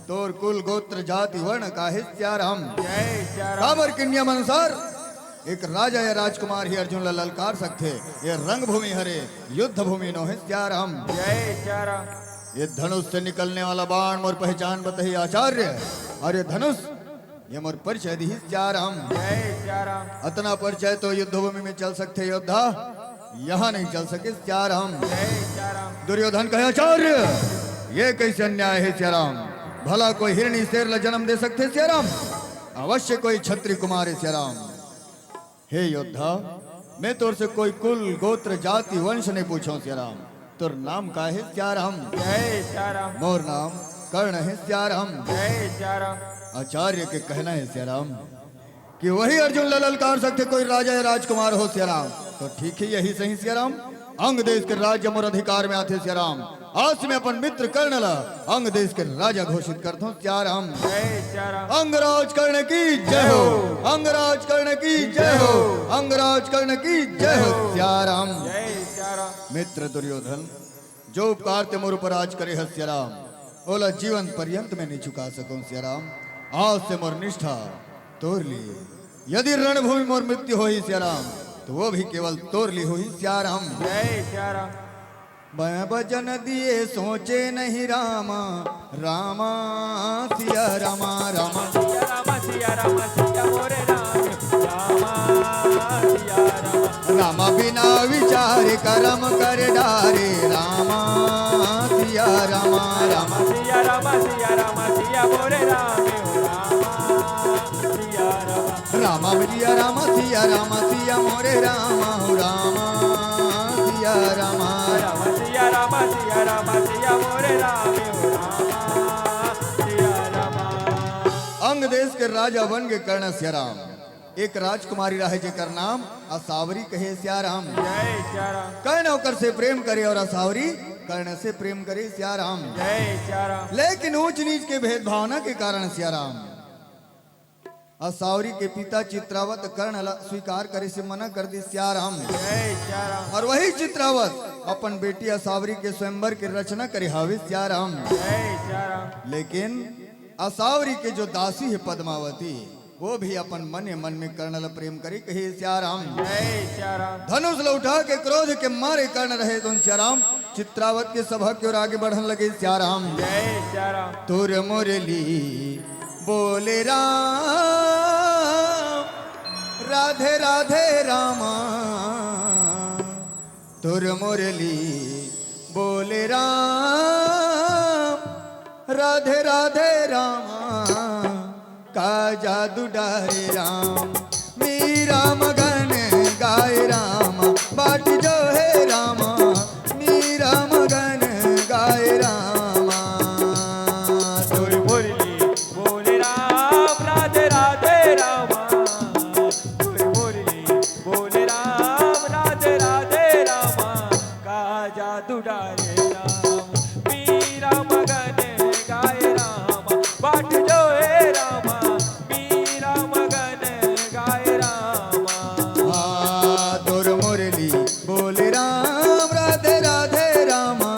तोर कुल गोत्र जाति वर्ण का है सियाराम। जय सिया राम। काबर के नियम अनुसार एक राजा या राजकुमार ही अर्जुन ला ललकार सकते, ये रंगभूमि हरे युद्ध भूमि नो है सियाराम। जय सिया राम। ये धनुष से निकलने वाला बाण मोर पहचान बताइए आचार्य, और ये धनुष ये मोर परिचय दी सियाराम। जय सिया राम। अतना परिचय तो युद्ध भूमि में चल सकते योद्धा, यहाँ नहीं चल सके सियाराम। जय सिया राम। दुर्योधन कहे आचार्य ये कैसे अन्याय है सियाराम, भला कोई हिरणी शेर ला जन्म दे सकते सियाराम, अवश्य कोई क्षत्रिय कुमार है सियाराम। हे योद्धा मैं तोर से कोई कुल गोत्र जाति वंश नहीं पूछो सियाराम, तोर नाम का है सियाराम। जय सिया राम। मोर नाम कर्ण है सियाराम। जय सिया राम। आचार्य के कहना है सियाराम कि वही अर्जुन ला ललकार सकते कोई राजा या राजकुमार हो सियाराम, तो ठीक है यही सही सियाराम। अंग देश के राज्य मोर अधिकार में आते सियाराम, आज मैं अपन मित्र कर्ण ला अंग देश के राजा घोषित करता हूँ सियाराम। जय सिया राम। अंगराज कर्ण की जय हो, अंगराज कर्ण की जय हो, अंगराज कर्ण की जय हो सियाराम। जय सिया राम। मित्र दुर्योधन जो उपकार ते मोर पर आज करे है सियाराम, ओला जीवन पर्यंत में नहीं चुका सकूं सियाराम। आज से मोर निष्ठा तोर लिए, यदि रणभूमि मोर मृत्यु होई सियाराम तो वो भी केवल तोर ली हुई सियाराम। जय सिया राम। मैं भजन दिए सोचे नहीं रामा, रामा सिया रामा रामा सिया राम सिया राम सिया मोरे राम, रामा सिया राम। रामा बिना विचार करम कर डारे, रामा सिया रामा रामा सिया राम सिया राम सिया मोरे राम, रामा सिया राम। रामा सिया रामा सिया रामा सिया मोरे रामा हो रामा सिया रामा राम सिया राम सिया राम सिया मोरे राम, रामा सिया राम। अंग देश के राजा बन के कर्ण सियाराम, एक राजकुमारी रहे जेकर नाम असावरी कहे सियाराम। जय सिया राम। कर्ण होकर से प्रेम करे और असावरी कर्ण से प्रेम करे सिया राम। जय सिया राम। लेकिन ऊंच नीच के भेदभावना के कारण सिया राम असावरी के पिता चित्रावत कर्ण स्वीकार करे से मना कर दी सिया राम। जय सिया राम। और वही चित्रावत अपन बेटी असावरी के स्वयंवर की रचना करे हावे सिया राम। जय सिया राम। लेकिन असावरी के जो दासी है पद्मावती वो भी अपन मन में कर्ण ला प्रेम करे कहे सिया राम। जय सिया राम। धनुष ला उठा के क्रोध के मारे कर्ण रहे तो सिया राम चित्रावत के सभा की ओर आगे बढ़ने लगे सिया राम। जय सिया राम। तुर मुरली बोले राम राधे राधे रामा। तुर मुरली बोले राम राधे राधे रामा। का जादू डारे राम मीरा मगन गाय रामा। बाट जो है रामा मीरा मगन गाय रामा। तुर मुरली बोले राम राधे राधे रामा। तुर मुरली बोले राम राधे राधे रामा। का जादू डाले राम मीरा मगन गाय रामा। बाट जो है रामा मीरा मगन गाय रामा। तुर मुरली बोले राम राधे राधे रामा।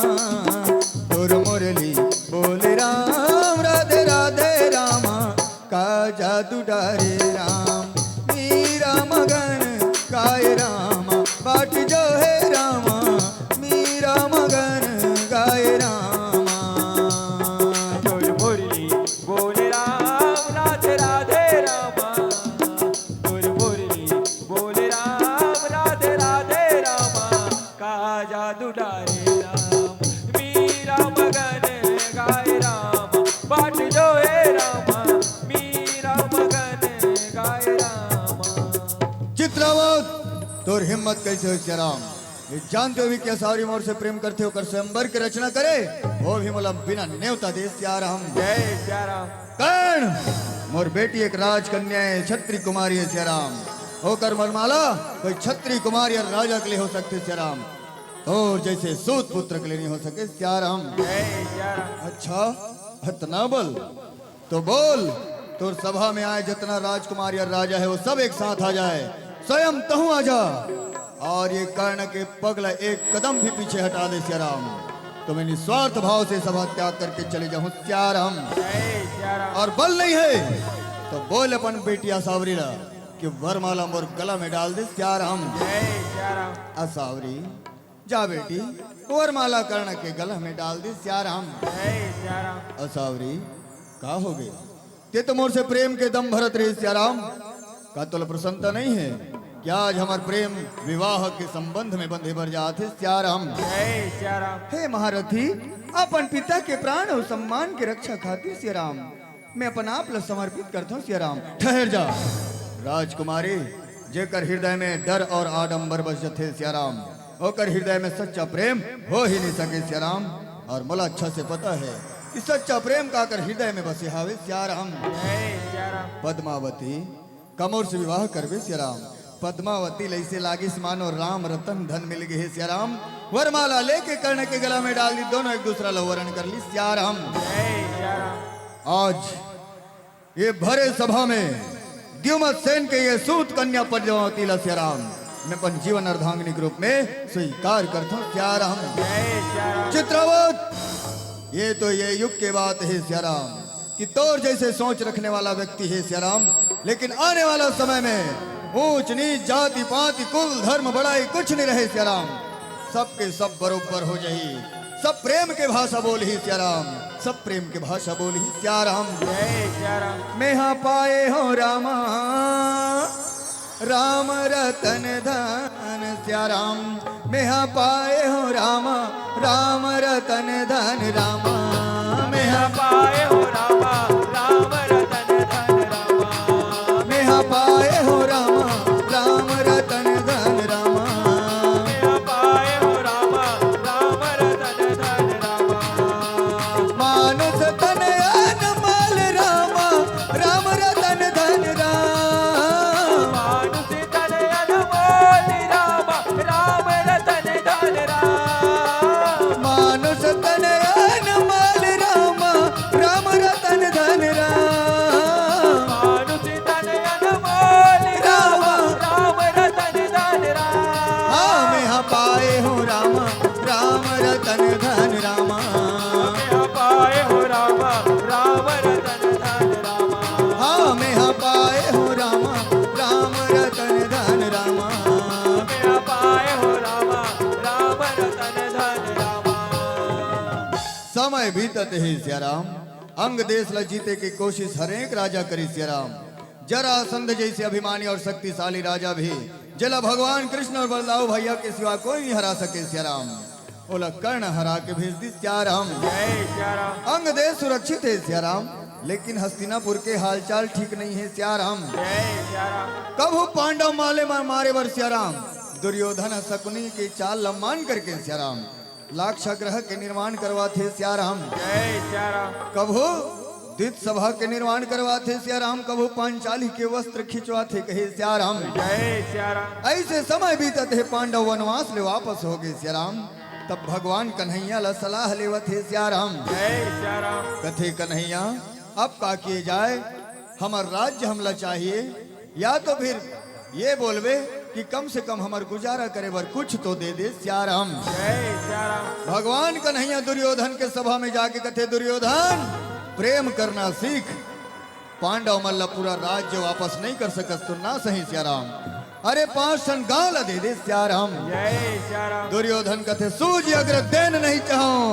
तुर मुरली बोले राम राधे राधे रामा। का जादू डारे राम मीरा मगन गाय रामा। बाट जो है रामा मीरा मगन गाय रामा। तुर मुरली बोले राम राधे राधे रामा। तुर मुरली बोले राम राधे राधे रामा। का जादू डाले राम मीरा मगन गाय रामा। बाट जो है रामा मीरा मगन गाय रामा। चित्रावत तोर हिम्मत कैसे हो सिया राम। ये जानते हो भी क्या सारी मोर से प्रेम करते हो कर स्वयंवर की रचना करे वो भी मतलब बिना न्योता दे सिया राम। जय सिया राम। कर्ण मोर बेटी एक राजकन्या है क्षत्रिय कुमारी है सिया राम। होकर मरमाला कोई क्षत्रिय कुमारी और राजा के लिए हो सकते सिया राम। और जैसे सूत पुत्र के लिए नहीं हो सके सिया राम। जय सिया राम। अच्छा इतना बल तो बोल तोर सभा में आए जितना राजकुमारी और राजा है वो सब एक साथ आ जाए स्वयं तहु आ जा। और ये कर्ण के पगला एक कदम भी पीछे हटा दे सिया राम। तो मैं निस्वार्थ भाव से सभा त्याग करके चले जाऊं सिया राम। जय सिया राम। और बल नहीं है तो बोल अपन बेटी असावरी ला कि वरमाला मोर गला में डाल दे सिया राम। जय सिया राम। असावरी जा बेटी वरमाला कर्ण के गला में डाल दे सिया राम। जय सिया राम। असावरी का हो गए ते तो मोर से प्रेम के दम भरत रहे सिया राम। का तुल प्रसन्नता नहीं है क्या आज हमार प्रेम विवाह के संबंध में बंधे भर जाते सिया राम। जय सिया राम। हे महारथी अपन पिता के प्राण और सम्मान की रक्षा खातिर सिया राम मैं अपन आप ला समर्पित करता हूँ सिया राम। ठहर जा राजकुमारी जेकर हृदय में डर और आडंबर बस थे सिया राम होकर हृदय में सच्चा प्रेम हो ही नहीं सके सिया राम। और मला अच्छा से पता है कि सच्चा प्रेम का कर हृदय में बसे हावे सिया राम। जय सिया राम। पद्मावती कमोर से विवाह करवे सिया राम। पद्मावती लैसे लागी मानो राम रतन धन मिल गए सिया राम। वरमाला लेके कर्ण के गला में डाल दी दोनों एक दूसरा ला वरण कर ली सिया राम। जय सिया राम। आज ये भरे सभा में द्युमत सेन के ये सूत कन्या पद्मावती ला सिया राम मैं अपन जीवन अर्धांगिनी के रूप में स्वीकार करता हूँ सिया राम। जय सिया राम। चित्रावत ये तो ये युग के बात है सिया राम कि तोर जैसे सोच रखने वाला व्यक्ति है सिया राम। लेकिन आने वाला समय में ऊंच नीच जाति पाति कुल धर्म बड़ाई कुछ नहीं रहे सिया राम। सबके सब बरोबर हो जाही सब प्रेम के भाषा बोल ही सिया राम। सब प्रेम के भाषा बोल ही सिया राम। जय सिया राम। मैं हाँ पाए हो रामा राम रतन धन सिया राम। मैं हाँ पाए हो रामा राम रतन धन रामा। मैं हाँ पाए हो रामा राम रतन धन रामा। मैं हाँ पाए हो रामा राम रतन धन रामा। मैं पाए हो रामा राम रतन धन रामा। मानस तन अनमोल रामा राम रतन धन राम। मानुष तन अनमोल रामा राम रतन धन राम। मान बीतत है सियाराम, अंग देश ल जीते की कोशिश हरेक राजा करी सियाराम। जरासंध जैसे अभिमानी और शक्तिशाली राजा भी जला भगवान कृष्ण और बलदाऊ भैया के सिवा कोई नहीं हरा सके सियाराम। ओला कर्ण हरा के भेज दी सियाराम। जय सियाराम। अंग देश सुरक्षित है सियाराम, लेकिन हस्तिनापुर के हालचाल ठीक नहीं है सियाराम। जय सियाराम। कभू पांडव माले मारे बर सियाराम, दुर्योधन शकुनी की चाल लम्मान करके सियाराम लाक्षागृह के निर्माण करवाते सियाराम। जय सियाराम। कभू द्वित सभा के निर्माण करवाते सियाराम, कभू पांचाली के वस्त्र खिंचवाते कहे सियाराम। जय सियाराम। ऐसे समय बीतत है पांडव वनवास ले वापस हो गए सियाराम। तब भगवान कन्हैया ला सलाह लेवत है सियाराम। जय सियाराम। कथे कन्हैया अब का किए जाए, हमार राज्य हमला चाहिए, या तो फिर ये बोलबे कि कम से कम हमार गुजारा करे बर कुछ तो दे दे सियाराम। जय सियाराम। भगवान कन्हैया दुर्योधन के सभा में जाके कथे, दुर्योधन प्रेम करना सीख, पांडव मल्ला पूरा राज्य वापस नहीं कर सकस तो ना सही सियाराम। अरे 5 टन गांव ला दे दे सियाराम। जय सियाराम। दुर्योधन कथे, सूझ अग्र देन नहीं चाहूं,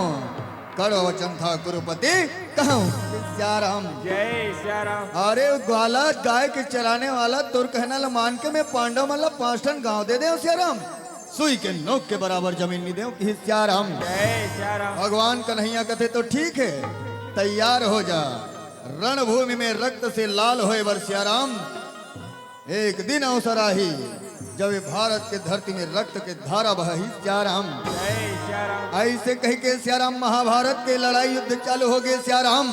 कड़ो वचन था कुरुपति कहूं सियाराम। जय सियाराम। अरे ग्वाला गाय के चराने वाला तुर कहना ला मान के मैं पांडव मल्ला 5 टन गांव दे दे सियाराम, सुई के नोक के बराबर जमीन नहीं दे कि सियाराम। जय सियाराम। भगवान कन्हैया कथे, तो ठीक है, तैयार हो जा, रणभूमि में रक्त से लाल होए बर सियाराम। एक दिन अवसर आही जब ये भारत के धरती में रक्त के धारा बही सियाराम। जय सियाराम। ऐसे कह के सियाराम महाभारत के लड़ाई युद्ध चालू हो गए सियाराम।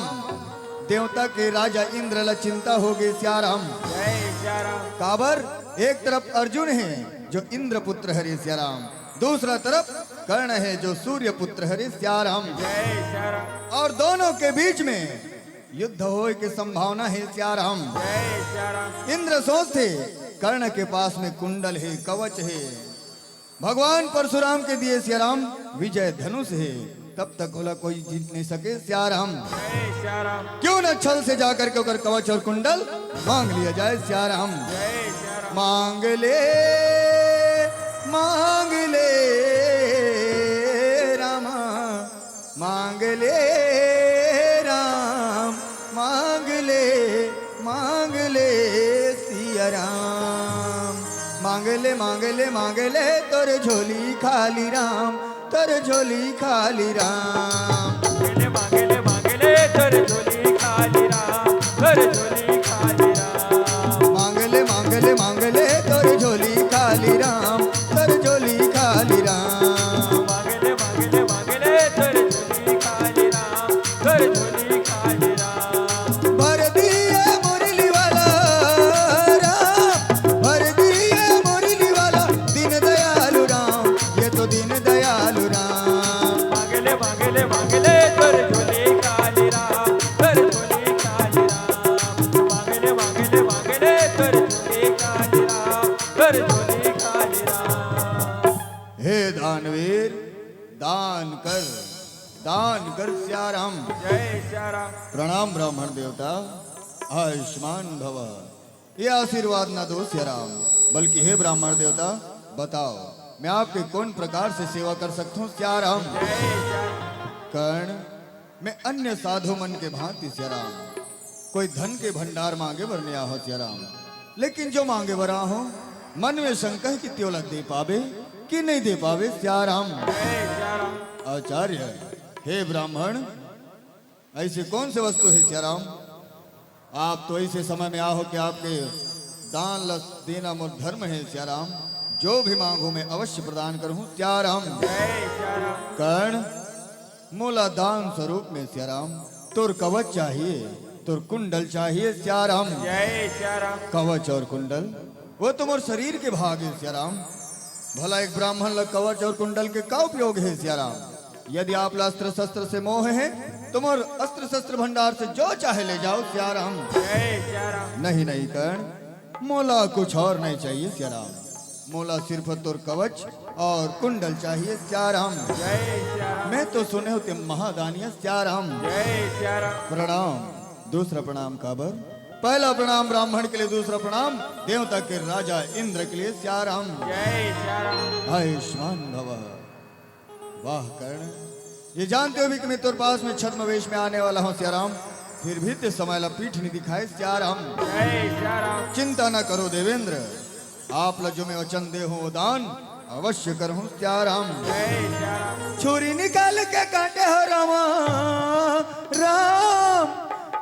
देवता के राजा इंद्र ला चिंता हो गई सियाराम। जय सियाराम। काबर एक तरफ अर्जुन है जो इंद्र पुत्र हरे सियाराम, दूसरा तरफ कर्ण है जो सूर्य पुत्र हरे सियाराम। जय सियाराम। और दोनों के बीच में युद्ध होए की संभावना है सियाराम। जय सियाराम। इंद्र सोचते कर्ण के पास में कुंडल है, कवच है, भगवान परशुराम के दिए सियाराम विजय धनुष है, तब तक बोला कोई जीत नहीं सके सियाराम। जय सियाराम। क्यों न छल से जाकर के ओकर कवच और कुंडल मांग लिया जाए सियाराम। जय सियाराम। मांग ले रामा, मांग ले राम, मांग ले सियाराम। मांग ले तोर झोली खाली राम, तोर झोली खाली राम। मांगले तर झोली खाली राम, तर झोली खाली राम। मांगले तोर झोली खाली राम, तोर झोली खाली राम। मांगले तर झोली खाली राम, तर झोली खाली राम। भर दिए मुरली वाला राम, भर दिए मुरली वाला दीन दयालु राम, ये तो दीन दयालु राम। मांगले तर झोली खाली राम, तर झोली खाली राम। मांगले तर झोली खाली राम, तर झोली खाली राम। हे दानवीर दान कर सियाराम। जय सियाराम। प्रणाम ब्राह्मण देवता, आयुष्मान भव। ये आशीर्वाद न दो सियाराम, बल्कि हे ब्राह्मण देवता बताओ मैं आपके कौन प्रकार से सेवा कर सकता हूँ सियाराम। जय सियाराम। कर्ण मैं अन्य साधु मन के भांति सियाराम, कोई धन के भंडार मांगे बर नहीं आहो सियाराम, लेकिन जो मांगे बर आहो मन में शंका है कि त्योला दे पावे कि नहीं दे पावे सियाराम। जय सियाराम। आचार्य हे ब्राह्मण ऐसे कौन से वस्तु है सियाराम, आप तो ऐसे समय में आओ कि आपके दान लस देना मोर धर्म है सियाराम, जो भी मांगो मैं अवश्य प्रदान करूं सियाराम। जय सियाराम। कर्ण मोला दान स्वरूप में सियाराम तुर कवच चाहिए, तुर कुंडल चाहिए सियाराम। जय सियाराम। कवच और कुंडल वो तुम्हारे शरीर के भाग है सियाराम। भला एक ब्राह्मण लग कवच और कुंडल के का उपयोग है सियाराम। यदि आप अस्त्र शस्त्र से मोह है, तुम्हारे अस्त्र शस्त्र भंडार से जो चाहे ले जाओ सियाराम। जय सियाराम। नहीं नहीं कर्ण, मोला कुछ और नहीं चाहिए सियाराम, मोला सिर्फ तुर कवच और कुंडल चाहिए सियाराम। जय सियाराम। मैं तो सुने होते महादानिया सियाराम। जय सियाराम। प्रणाम। दूसरा प्रणाम काबर, पहला प्रणाम ब्राह्मण के लिए, दूसरा प्रणाम देवता के राजा इंद्र के लिए सियाराम। जय सियाराम। आयुष्मान भव। वाह कर्ण, ये जानते हो भी कि मैं तेरे पास में छद्म वेश में आने वाला हूँ सियाराम, फिर भी ते समय ला पीठ नहीं दिखाए सियाराम। जय सिया राम। चिंता न करो देवेंद्र, आप ला जो मैं वचन दे हूँ वो दान अवश्य करूँ सियाराम। जय सिया राम। छुरी निकाल के काटे हो रामा राम,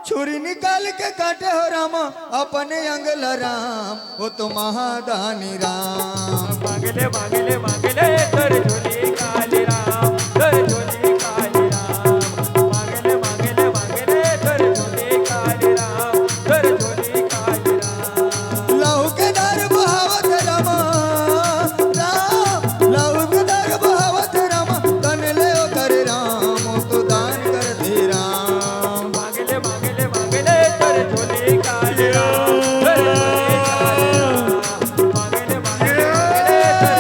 छुरी निकाल के काटे हो रामा अपने अंगला राम, वो तो महादानी राम। मांगले मांगले मांगले तर झोली काली राम, तर झोली काली राम। मांगले मांगले मांगले तर झोली काली राम, तर झोली काली राम। लहू के दर बहावत रामा राम, लहू के दर बहावत रामा, तन ले ओ कर राम, वो तो दान कर दे राम। मांगले मांगले मांगले तर झोली काली राम, तर झोली काली राम। मांगले मांगले मांगले तर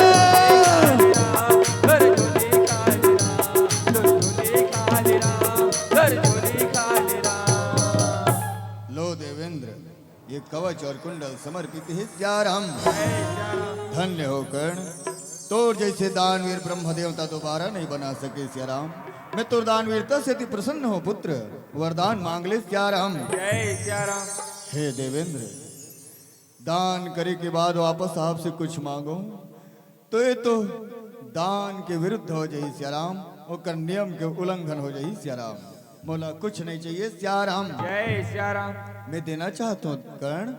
झोली काली राम, तर झोली काली राम, तर झोली काली राम। लो देवेंद्र, ये कवच और कुंडल समर्पित है सियाराम। जय सिया राम। धन्य हो कर्ण, तोर जैसे दानवीर ब्रह्म देवता दोबारा नहीं बना सके सियाराम। मैं तोर दानवीरता से अति प्रसन्न हो पुत्र, वरदान मांग ले सियाराम। जय सिया राम। हे देवेंद्र, दान करे के बाद वापस आपसे कुछ मांगो तो ये तो दान के विरुद्ध हो जाई सियाराम, और नियम के उल्लंघन हो जाई सियाराम। मोला कुछ नहीं चाहिए सियाराम। जय सिया राम। मैं देना चाहता हूँ कर्ण,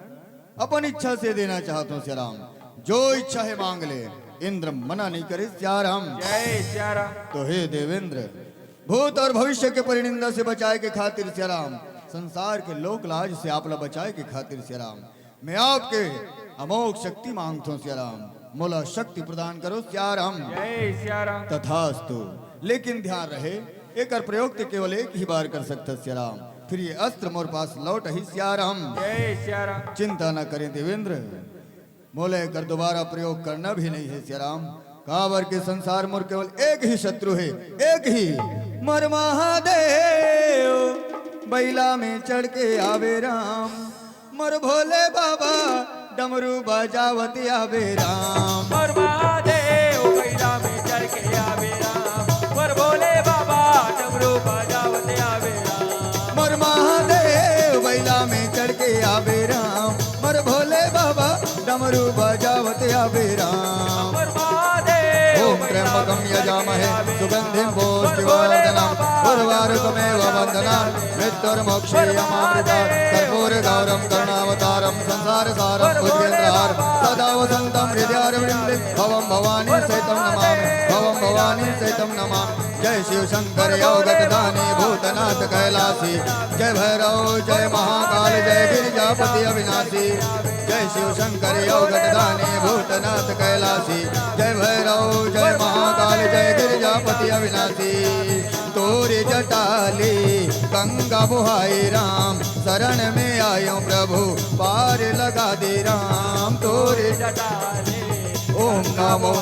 अपन इच्छा से देना चाहता हूँ सियाराम। जो इच्छा है मांग ले, इंद्र मना नहीं करे सियाराम। जय सिया राम। तो हे देवेंद्र, भूत और भविष्य के परिनिंदा से बचाए के खातिर सियाराम, संसार के लोक लाज से आपला बचाए के खातिर सियाराम, मैं आपके अमोघ शक्ति मांगता हूँ सियाराम। मोला शक्ति प्रदान करो सियाराम। जय सिया राम। तथास्तु, लेकिन ध्यान रहे एक प्रयोग तो केवल एक ही बार कर सकता सियाराम, फिर ये अस्त्र मोर पास लौट ही सियाराम। जय सिया राम। चिंता न करें देवेंद्र, मोले कर दोबारा प्रयोग करना भी नहीं है सियाराम। काबर के संसार मोर केवल एक ही शत्रु है, एक ही मर महादेव बैला में चढ़ के आवे राम, मर भोले बाबा डमरू बजावत आवे राम। और महादेव बैला में चढ़ के आवे राम, और भोले बाबा डमरू बजावते आवे राम। मर महादेव बैला में चढ़ के आवे राम, मर भोले बाबा डमरू बजावत आवे राम। और महादेव ओम त्र्यंबकं यजामहे सुगंधिं पुष्टिवर्धनम् उर्वारुकमेव वन्दनात् मृत्युर्मोक्षयमामृतात् कर्पूरगौरं करुणावतारं संसारसारं भुजगेन्द्रहारं सदा वसन्तं हृदयारविन्दे भवं भवानी सहितं नमामि, भवं भवानी सहितं नमामि। जय शिव शंकर योगदानी भूतनाथ कैलासी, जय भैरव जय महाकाल जय गिरिजापति अविनाशी। जय शिव शंकर योगदानी भूतनाथ कैलासी, जय भैरव जय महाकाल जय गिरिजापति अविनाशी। तोरे जटाली गंगा बुहाई राम, शरण में आयो प्रभु पार लगा दे राम। तोरे जटाले ओम नमो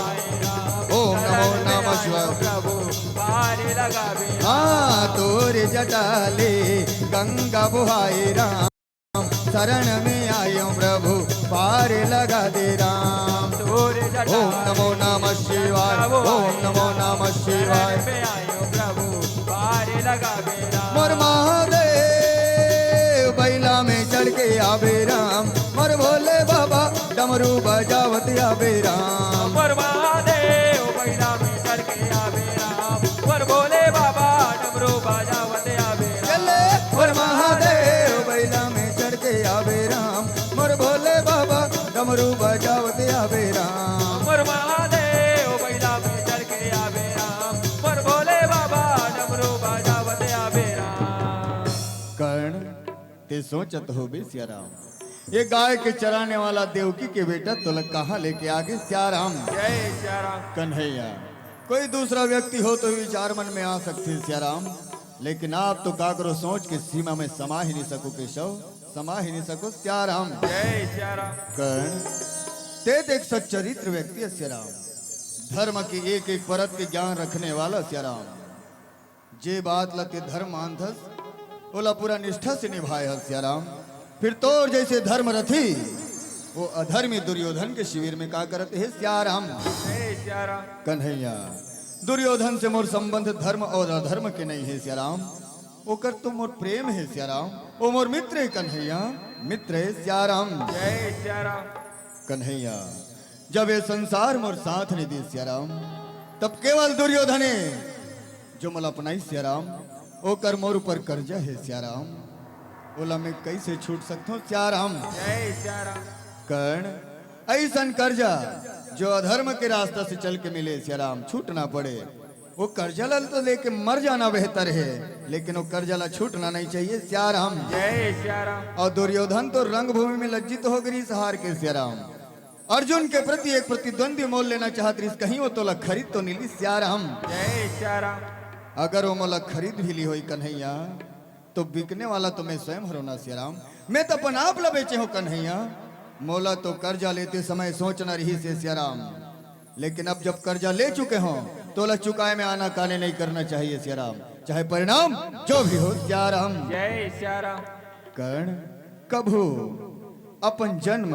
ओम नमो नमः शिवाय। प्रभु पार लगावे हाँ तोरे जटाले गंगा बुहाई राम, शरण में आयो प्रभु पार लगा दे राम। तोरे ओम जटाले नमो नमः शिवाय, ओम नमो नमः शिवाय। पे आयो प्रभु पार लगावे राम। मोर महादेव बैला में चढ़ के आवे राम, मोर भोले बाबा डमरू बजावत आवे राम। और महादेव बैला में चढ़ के आवे राम, और भोले बाबा डमरू बजावते आवे राम। चले मोर महादेव बैला में चढ़ के आवे राम, मोर भोले बाबा डमरू बजावत आवे राम। और महादेव बैला में चढ़ के आवे राम, और भोले बाबा डमरू बजावते आवे राम। कर्ण ते सोचत हो बे सियाराम, ये गाय के चराने वाला देवकी के बेटा तुलक कहाँ लेके आगे सियाराम। जय सिया राम। कन्हैया, कोई दूसरा व्यक्ति हो तो विचार मन में आ सकते सियाराम, लेकिन आप तो काकरो सोच के सीमा में समा ही नहीं सको केशव, समा ही नहीं सको सियाराम। जय सिया राम। कर्ण ते एक सच्चरित्र व्यक्ति है सियाराम, धर्म की एक एक परत के ज्ञान रखने वाला सियाराम। जे बात लते धर्म आंधस बोला पूरा निष्ठा से निभाए है सियाराम। फिर तोर जैसे धर्म रथी वो अधर्मी दुर्योधन के शिविर में का करते है सियाराम। जय सिया राम। कन्हैया, दुर्योधन से मोर संबंध धर्म और अधर्म के नहीं है सियाराम, ओकर तो मोर प्रेम है सियाराम, ओ मोर मित्र है कन्हैया, मित्र है सियाराम। जय सिया राम। कन्हैया जब ये संसार मोर साथ नहीं दी सियाराम, तब केवल दुर्योधने जो मल अपनाई सियाराम, ओकर मोर ऊपर कर्जा है सियाराम, बोला मैं कैसे छूट सकता हूँ सियाराम। जय सिया राम। कर्ण ऐसन कर्जा जो अधर्म के रास्ता से चल के मिले सियाराम, छूटना पड़े, वो कर्जा ला तो लेके मर जाना बेहतर है, लेकिन वो कर्जा ला छूटना नहीं चाहिए सियाराम। जय सिया राम। और दुर्योधन तो रंगभूमि में लज्जित हो गई इस हार के सियाराम, अर्जुन के प्रति एक प्रतिद्वंदी मोल लेना चाहती, कहीं वो तोला खरीद तो नीली सियाराम। जय सिया राम। अगर वो मोला खरीद भी ली हुई कन्हैया, तो बिकने वाला तो मैं स्वयं हरोना सियाराम, मैं तो अपन आप ला बेचे हो कन्हैया, मोला तो कर्जा लेते समय सोचना रही से सियाराम, लेकिन अब जब कर्जा ले चुके हो तो ला चुकाए में आना काने नहीं करना चाहिए सियाराम, चाहे परिणाम जो भी हो सियाराम। जय सिया राम। कर्ण कभू अपन जन्म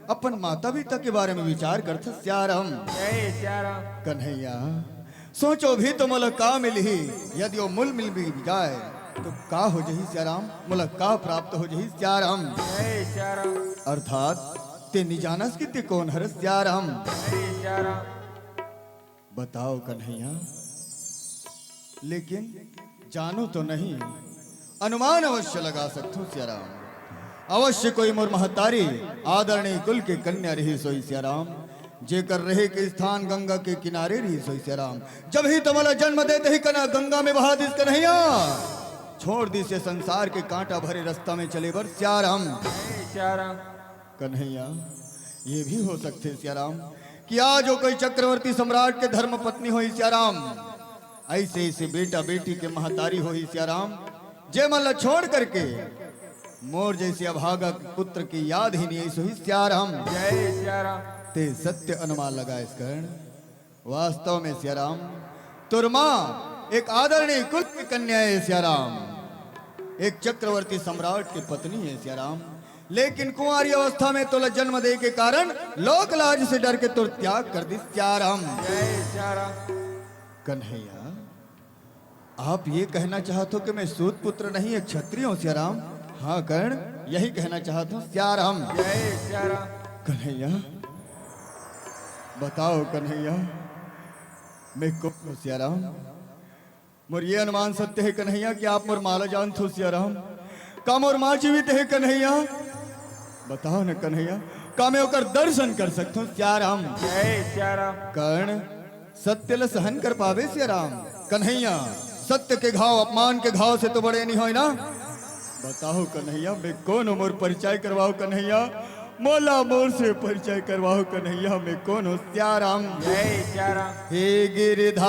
अपन माता पिता के बारे में विचार करते सियाराम। जय सिया राम। कन्हैया सोचो भी तो मोला का मिलही, यदि वो मूल मिल भी जाए तो का हो जही सियाराम, मोला का प्राप्त हो जही सियाराम। जय सिया राम। अर्थात ते निजानस की ते कौन हर सियाराम। जय सिया राम। बताओ कन्हैया, लेकिन जानो तो नहीं, अनुमान अवश्य लगा सकते हो सियाराम, अवश्य कोई मोर महतारी आदरणीय कुल के कन्या रही सोई सियाराम, जेकर रहे के स्थान गंगा के किनारे रही सोई सियाराम, जब ही तुम्हारा जन्म देते ही कना गंगा में बहा दिस कन्हैया, छोड़ दी से संसार के कांटा भरे रास्ता में चले बर सियाराम। जय सिया राम। कन्हैया ये भी हो सकते सियाराम कि आज जो कोई चक्रवर्ती सम्राट के धर्म पत्नी हो सियाराम, ऐसे ऐसे बेटा बेटी के महतारी हो सियाराम, जे मल्ला छोड़ करके मोर जैसे अभागा पुत्र की याद ही नहीं सोई सियाराम। जय सिया राम। ते सत्य अनुमान लगा इस कर्ण, वास्तव में सियाराम तुर मां एक आदरणीय कुल की कन्या है सियाराम, एक चक्रवर्ती सम्राट की पत्नी है सियाराम, लेकिन कुंवारी अवस्था में तुला जन्म दे के कारण लोक लाज से डर के तुर त्याग कर दी सियाराम। जय सिया राम। कन्हैया आप ये कहना चाहते हो कि मैं सूत पुत्र नहीं एक क्षत्रिय हूँ सियाराम? हाँ कर्ण यही कहना चाहता हूँ सियाराम। जय सिया राम। कन्हैया बताओ कन्हैया मैं कौन हूँ सियाराम? मोर ये अनुमान सत्य है कन्हैया कि आप मोर माला जानते हो सियाराम? का मोर माँ जीवित है कन्हैया? बताओ न कन्हैया, का मैं होकर दर्शन कर सकता हूँ सियाराम? जय सिया राम। कर्ण सत्य ल सहन कर पावे सियाराम? कन्हैया सत्य के घाव अपमान के घाव से तो बड़े नहीं हो ना? बताओ कन्हैया मैं कौन हूँ, मोर परिचय करवाओ कन्हैया, मोला मोर से परिचय करवाओ कन्हैया, मैं कौन हूँ सियाराम? जय सिया राम। हे गिरधारी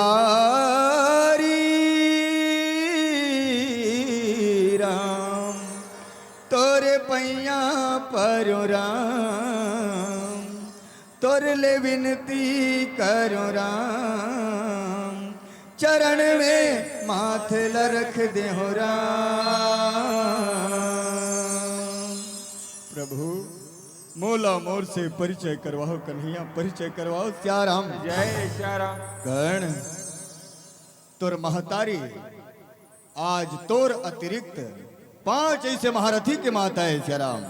राम तोरे पैया परो राम, तोरे ले विनती करो राम, चरण में माथे ल रख दे हो राम। प्रभु मोला मोर से परिचय करवाओ कन्हैया, परिचय करवाओ सियाराम। जय सिया राम। कर्ण तोर महतारी आज तोर अतिरिक्त 5 ऐसे महारथी के माता है सियाराम,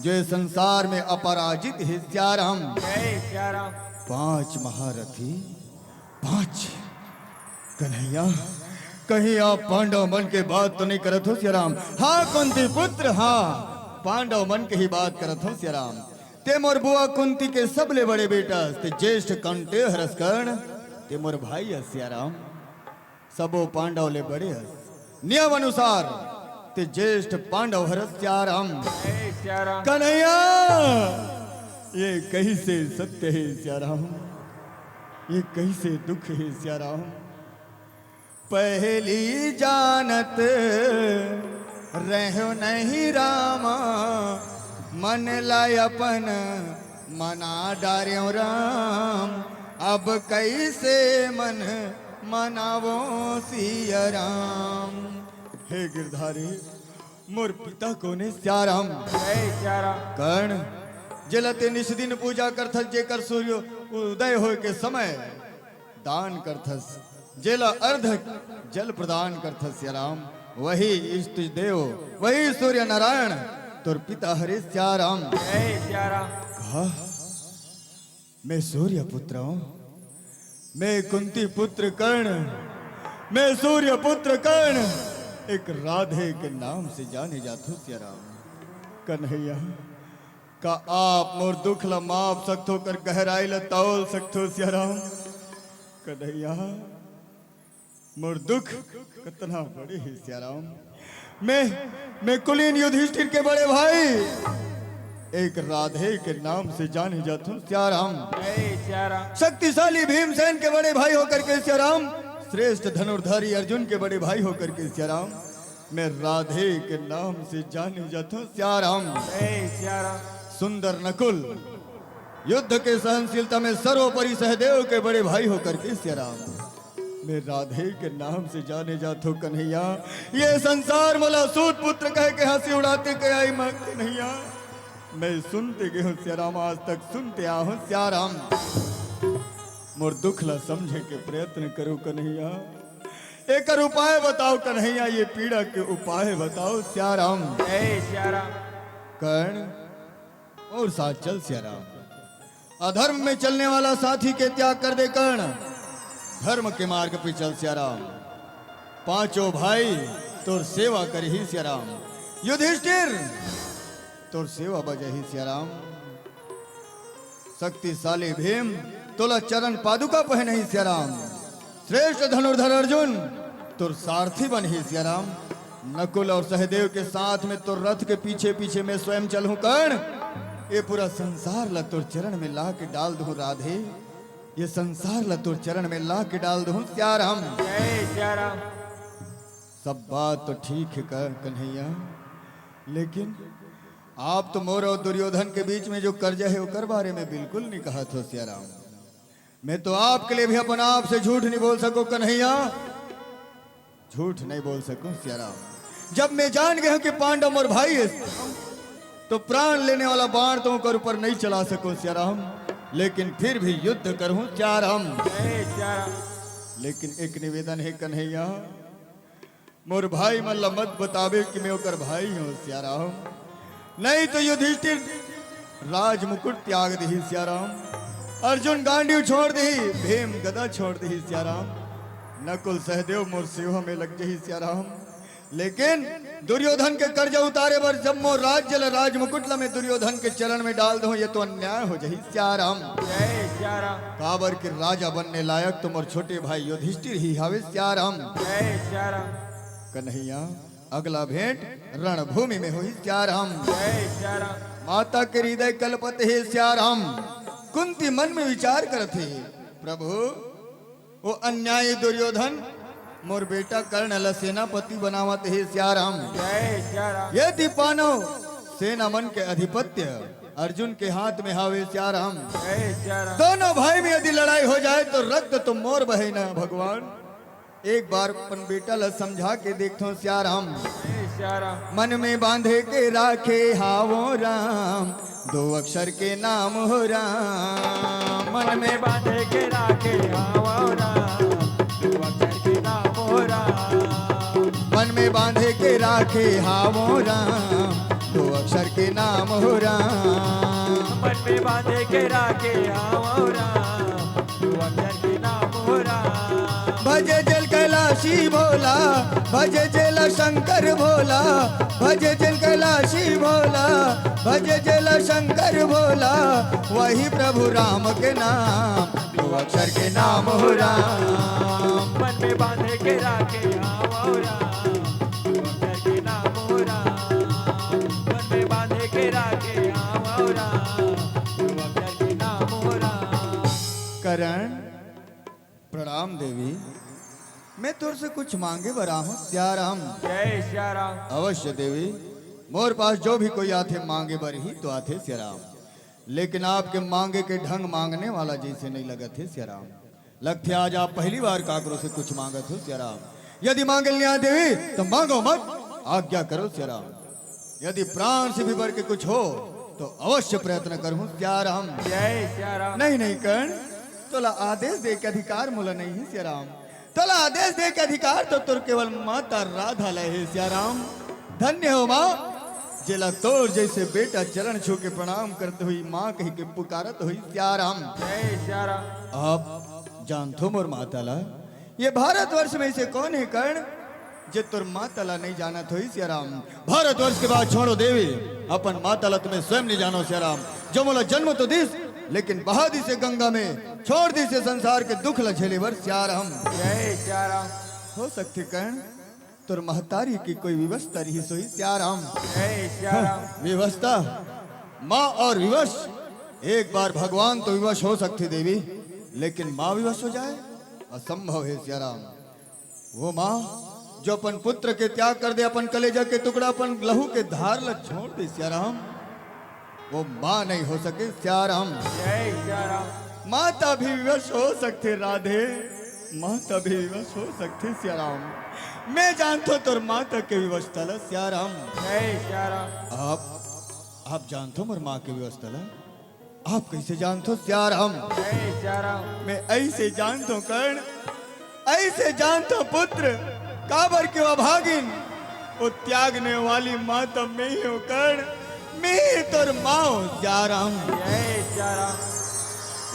जो इस संसार में अपराजित है सियाराम। जय सिया राम। 5 महारथी 5। कन्हैया कहीं आप पांडव मन के बात तो नहीं करत हो सियाराम? हाँ कुंती पुत्र, हाँ पांडव मन के ही बात करत हो सियाराम। ते मोर बुआ कुंती के सबले बड़े बेटा ते ज्येष्ठ कंटे हरस कर्ण, ते मोर भाई है सियाराम, सबो पांडव ले बड़े हस, नियम अनुसार ते ज्येष्ठ पांडव हरस सियाराम। जय सिया राम। कन्हैया ये कैसे सत्य है सियाराम, ये कैसे दुख है सियाराम? पहली जानत रहो नहीं रामा, मन लाय अपन मना डार्यो राम, अब कैसे मन मनावो सिया राम। हे गिरधारी मोर पिता कोने सियाराम? जय सिया राम। कर्ण जलते निष्दिन पूजा करथल जेकर सूर्य उदय हो के समय दान करथस, जेला अर्ध जल प्रदान करथस सिया राम। वही इष्ट देव, वही सूर्य नारायण, तुर पिता हरे सिया राम। जय सिया राम। कहा मैं सूर्य पुत्र हूं, मैं कुंती पुत्र कर्ण, मैं सूर्य पुत्र कर्ण, एक राधे के नाम से जाने जाथो सिया राम। कन्हैया का आप मोर दुख ला माप सकथो, कर गहराई ला तौल सकथो सिया राम। कन्हैया मोर दुख कितना बड़े है सिया राम। मैं कुलीन युधिष्ठिर के बड़े भाई, एक राधे के नाम से जाने जाता हूँ सिया राम। जय सिया राम। शक्तिशाली भीमसेन के बड़े भाई होकर के सिया राम, श्रेष्ठ धनुर्धारी अर्जुन के बड़े भाई होकर के सिया राम, मैं राधे के नाम से जाने जाता हूँ सिया राम। जय सिया राम। सुंदर नकुल युद्ध के सहनशीलता में सर्वोपरि सहदेव के बड़े भाई होकर के सिया राम, मैं राधे के नाम से जाने जातो कन्हैया। ये संसार मला सूत पुत्र कह के हंसी उड़ाते के आई मां कन्हैया, मैं सुनते गए हूँ सिया राम, आज तक सुनते आ हूँ सिया राम। मोर दुख ला समझे के प्रयत्न करो कन्हैया, एक उपाय बताओ कन्हैया, ये पीड़ा के उपाय बताओ सिया राम। जय सिया राम। कर्ण और साथ चल सिया राम। अधर्म में चलने वाला साथी के त्याग कर दे कर्ण, धर्म के मार्ग पे चल सिया राम। पांचों भाई तोर सेवा कर ही सिया राम। युधिष्ठिर तोर सेवा बजही सिया राम। शक्तिशाली भीम तोला चरण पादुका पहने ही सिया राम। श्रेष्ठ धनुर्धर अर्जुन तोर सारथी बन ही सिया राम। नकुल और सहदेव के साथ में तोर रथ के पीछे पीछे मैं स्वयं चलूं कर्ण। ये पूरा संसार ला तोर चरण में ला के डाल दूं राधे, ये संसार ला तोर चरण में ला के डाल दूं सिया राम। जय सिया राम। सब बात तो ठीक है कन्हैया, लेकिन आप तो मोर और दुर्योधन के बीच में जो कर्जा है उकर बारे में बिल्कुल नहीं कहा था सिया राम। मैं तो आपके लिए भी अपना आप से झूठ नहीं बोल सकूं कन्हैया, झूठ नहीं बोल सकूं सिया राम। जब मैं जान गया कि पांडव और भाई है तो प्राण लेने वाला बाण तो उनके ऊपर नहीं चला सकूं सिया राम, लेकिन फिर भी युद्ध करूं सिया राम। जय सिया राम। लेकिन एक निवेदन है कन्हैया, मोर भाई मल्ला मत बतावे कि मैं ओकर भाई हूं सिया राम, नहीं तो युधिष्ठिर राज मुकुट त्याग दी सिया राम, अर्जुन गांडीव छोड़ दी, भीम गदा छोड़ दी सिया राम, नकुल सहदेव मोर सेवा में लग जाही सिया राम। लेकिन दुर्योधन के कर्जा उतारे पर जब मोर राज्य ला राज मुकुट ला मैं दुर्योधन के चरण में डाल दूं, ये तो अन्याय हो जाही सिया राम। जय सिया राम। काबर के राजा बनने लायक तो मोर छोटे भाई युधिष्ठिर ही हावे सिया राम। जय सिया राम। कन्हैया अगला भेंट रणभूमि में हुई सिया राम। जय सिया राम। माता के हृदय कल्पत है सिया राम। कुंती मन में विचार करते, प्रभु वो अन्यायी दुर्योधन मोर बेटा कर्ण ला सेनापति बनावत है सिया राम। जय सिया राम। यदि पानव सेना मन के अधिपत्य अर्जुन के हाथ में हावे सिया राम। जय सिया राम। दोनों भाई में यदि लड़ाई हो जाए तो रक्त तो मोर बहे ना भगवान, एक बार अपन बेटा ला समझा के देखो सिया राम। जय सिया राम। मन में बांधे के राखे हावो राम, दो अक्षर के नाम हो राम। मन में बांधे के राखे हावो राम, दो अक्षर के नाम हो राम। मन में बांधे के राखे हावो राम, दो अक्षर के नाम हो राम। मन में बांधे के राखे हावो राम, दो अक्षर के नाम हो राम। भजे जल कैलाशी भोला, भजे जल शंकर भोला, भजे जल कैलाशी भोला, भजे जल शंकर भोला, वही प्रभु राम के नाम, दो अक्षर के नाम हो राम। मन में बांधे के राखे हावो राम, दो अक्षर के नाम हो राम। मन में बांधे के राखे हावो राम, दो अक्षर के नाम हो राम। करण प्रणाम देवी, मैं तुर से कुछ मांगे बरा हूँ सिया राम। जय सिया राम। अवश्य देवी, मोर पास जो भी कोई आते मांगे बर ही तो आते सिया राम, लेकिन आपके मांगे के ढंग मांगने वाला जैसे नहीं लगा थे सिया राम। लगते आज आप पहली बार काकरों से कुछ मांगत हो सिया राम। यदि मांगे लिया देवी तो मांगो मत, आज्ञा करो सिया राम। यदि प्राण से भी बढ़ के कुछ हो तो अवश्य प्रयत्न करूं सिया राम। जय सिया राम। नहीं नहीं कर्ण, तोला आदेश दे के अधिकार मोला नहीं है सिया राम। तोला आदेश दे के अधिकार तो तुर केवल माता राधा लय है सिया राम। धन्य हो माँ जेला तोर जैसे बेटा चरण छू के प्रणाम करते हुई माँ कही के पुकारत हुई सिया राम। जय सिया राम। आप जानथो मोर माताला ये भारतवर्ष में से कौन है कर्ण जे तुर माताला नहीं जाना थोई सिया राम। भारतवर्ष के बाद छोड़ो देवी अपन माताला तुम्हें स्वयं नहीं जानो सिया राम। जो मोला जन्म तो दिस लेकिन बहा दी से गंगा में छोड़ दी से संसार के दुख लझेले वर सिया राम। जय सिया राम। हो सकती कर्ण तुर महतारी की कोई व्यवस्था रही सोई सिया राम। जय सिया राम। व्यवस्था माँ और विवश एक बार भगवान तो विवश हो सकती देवी लेकिन माँ विवश हो जाए असंभव है सिया राम। वो माँ जो अपन पुत्र के त्याग कर दे अपन कलेजा के टुकड़ा अपन लहू के धार ल छोड़ दे सिया राम वो माँ नहीं हो सके सिया राम। जय सिया राम। माता भी विवश हो सकते राधे माता भी विवश हो सकते सिया राम। मैं जानता हूँ तुर माता के विवश तला सिया राम। जय सिया राम। आप जानते हो मोर माँ के विवश तला आप कैसे जानते हो सिया राम। जय सिया राम। मैं ऐसे जानता हूँ कर्ण ऐसे जानता हूँ पुत्र काबर के अभागिन वो त्यागने वाली माता मैं ही हूँ कर्ण मैं तोर माँ हूँ सिया राम। जय सिया राम।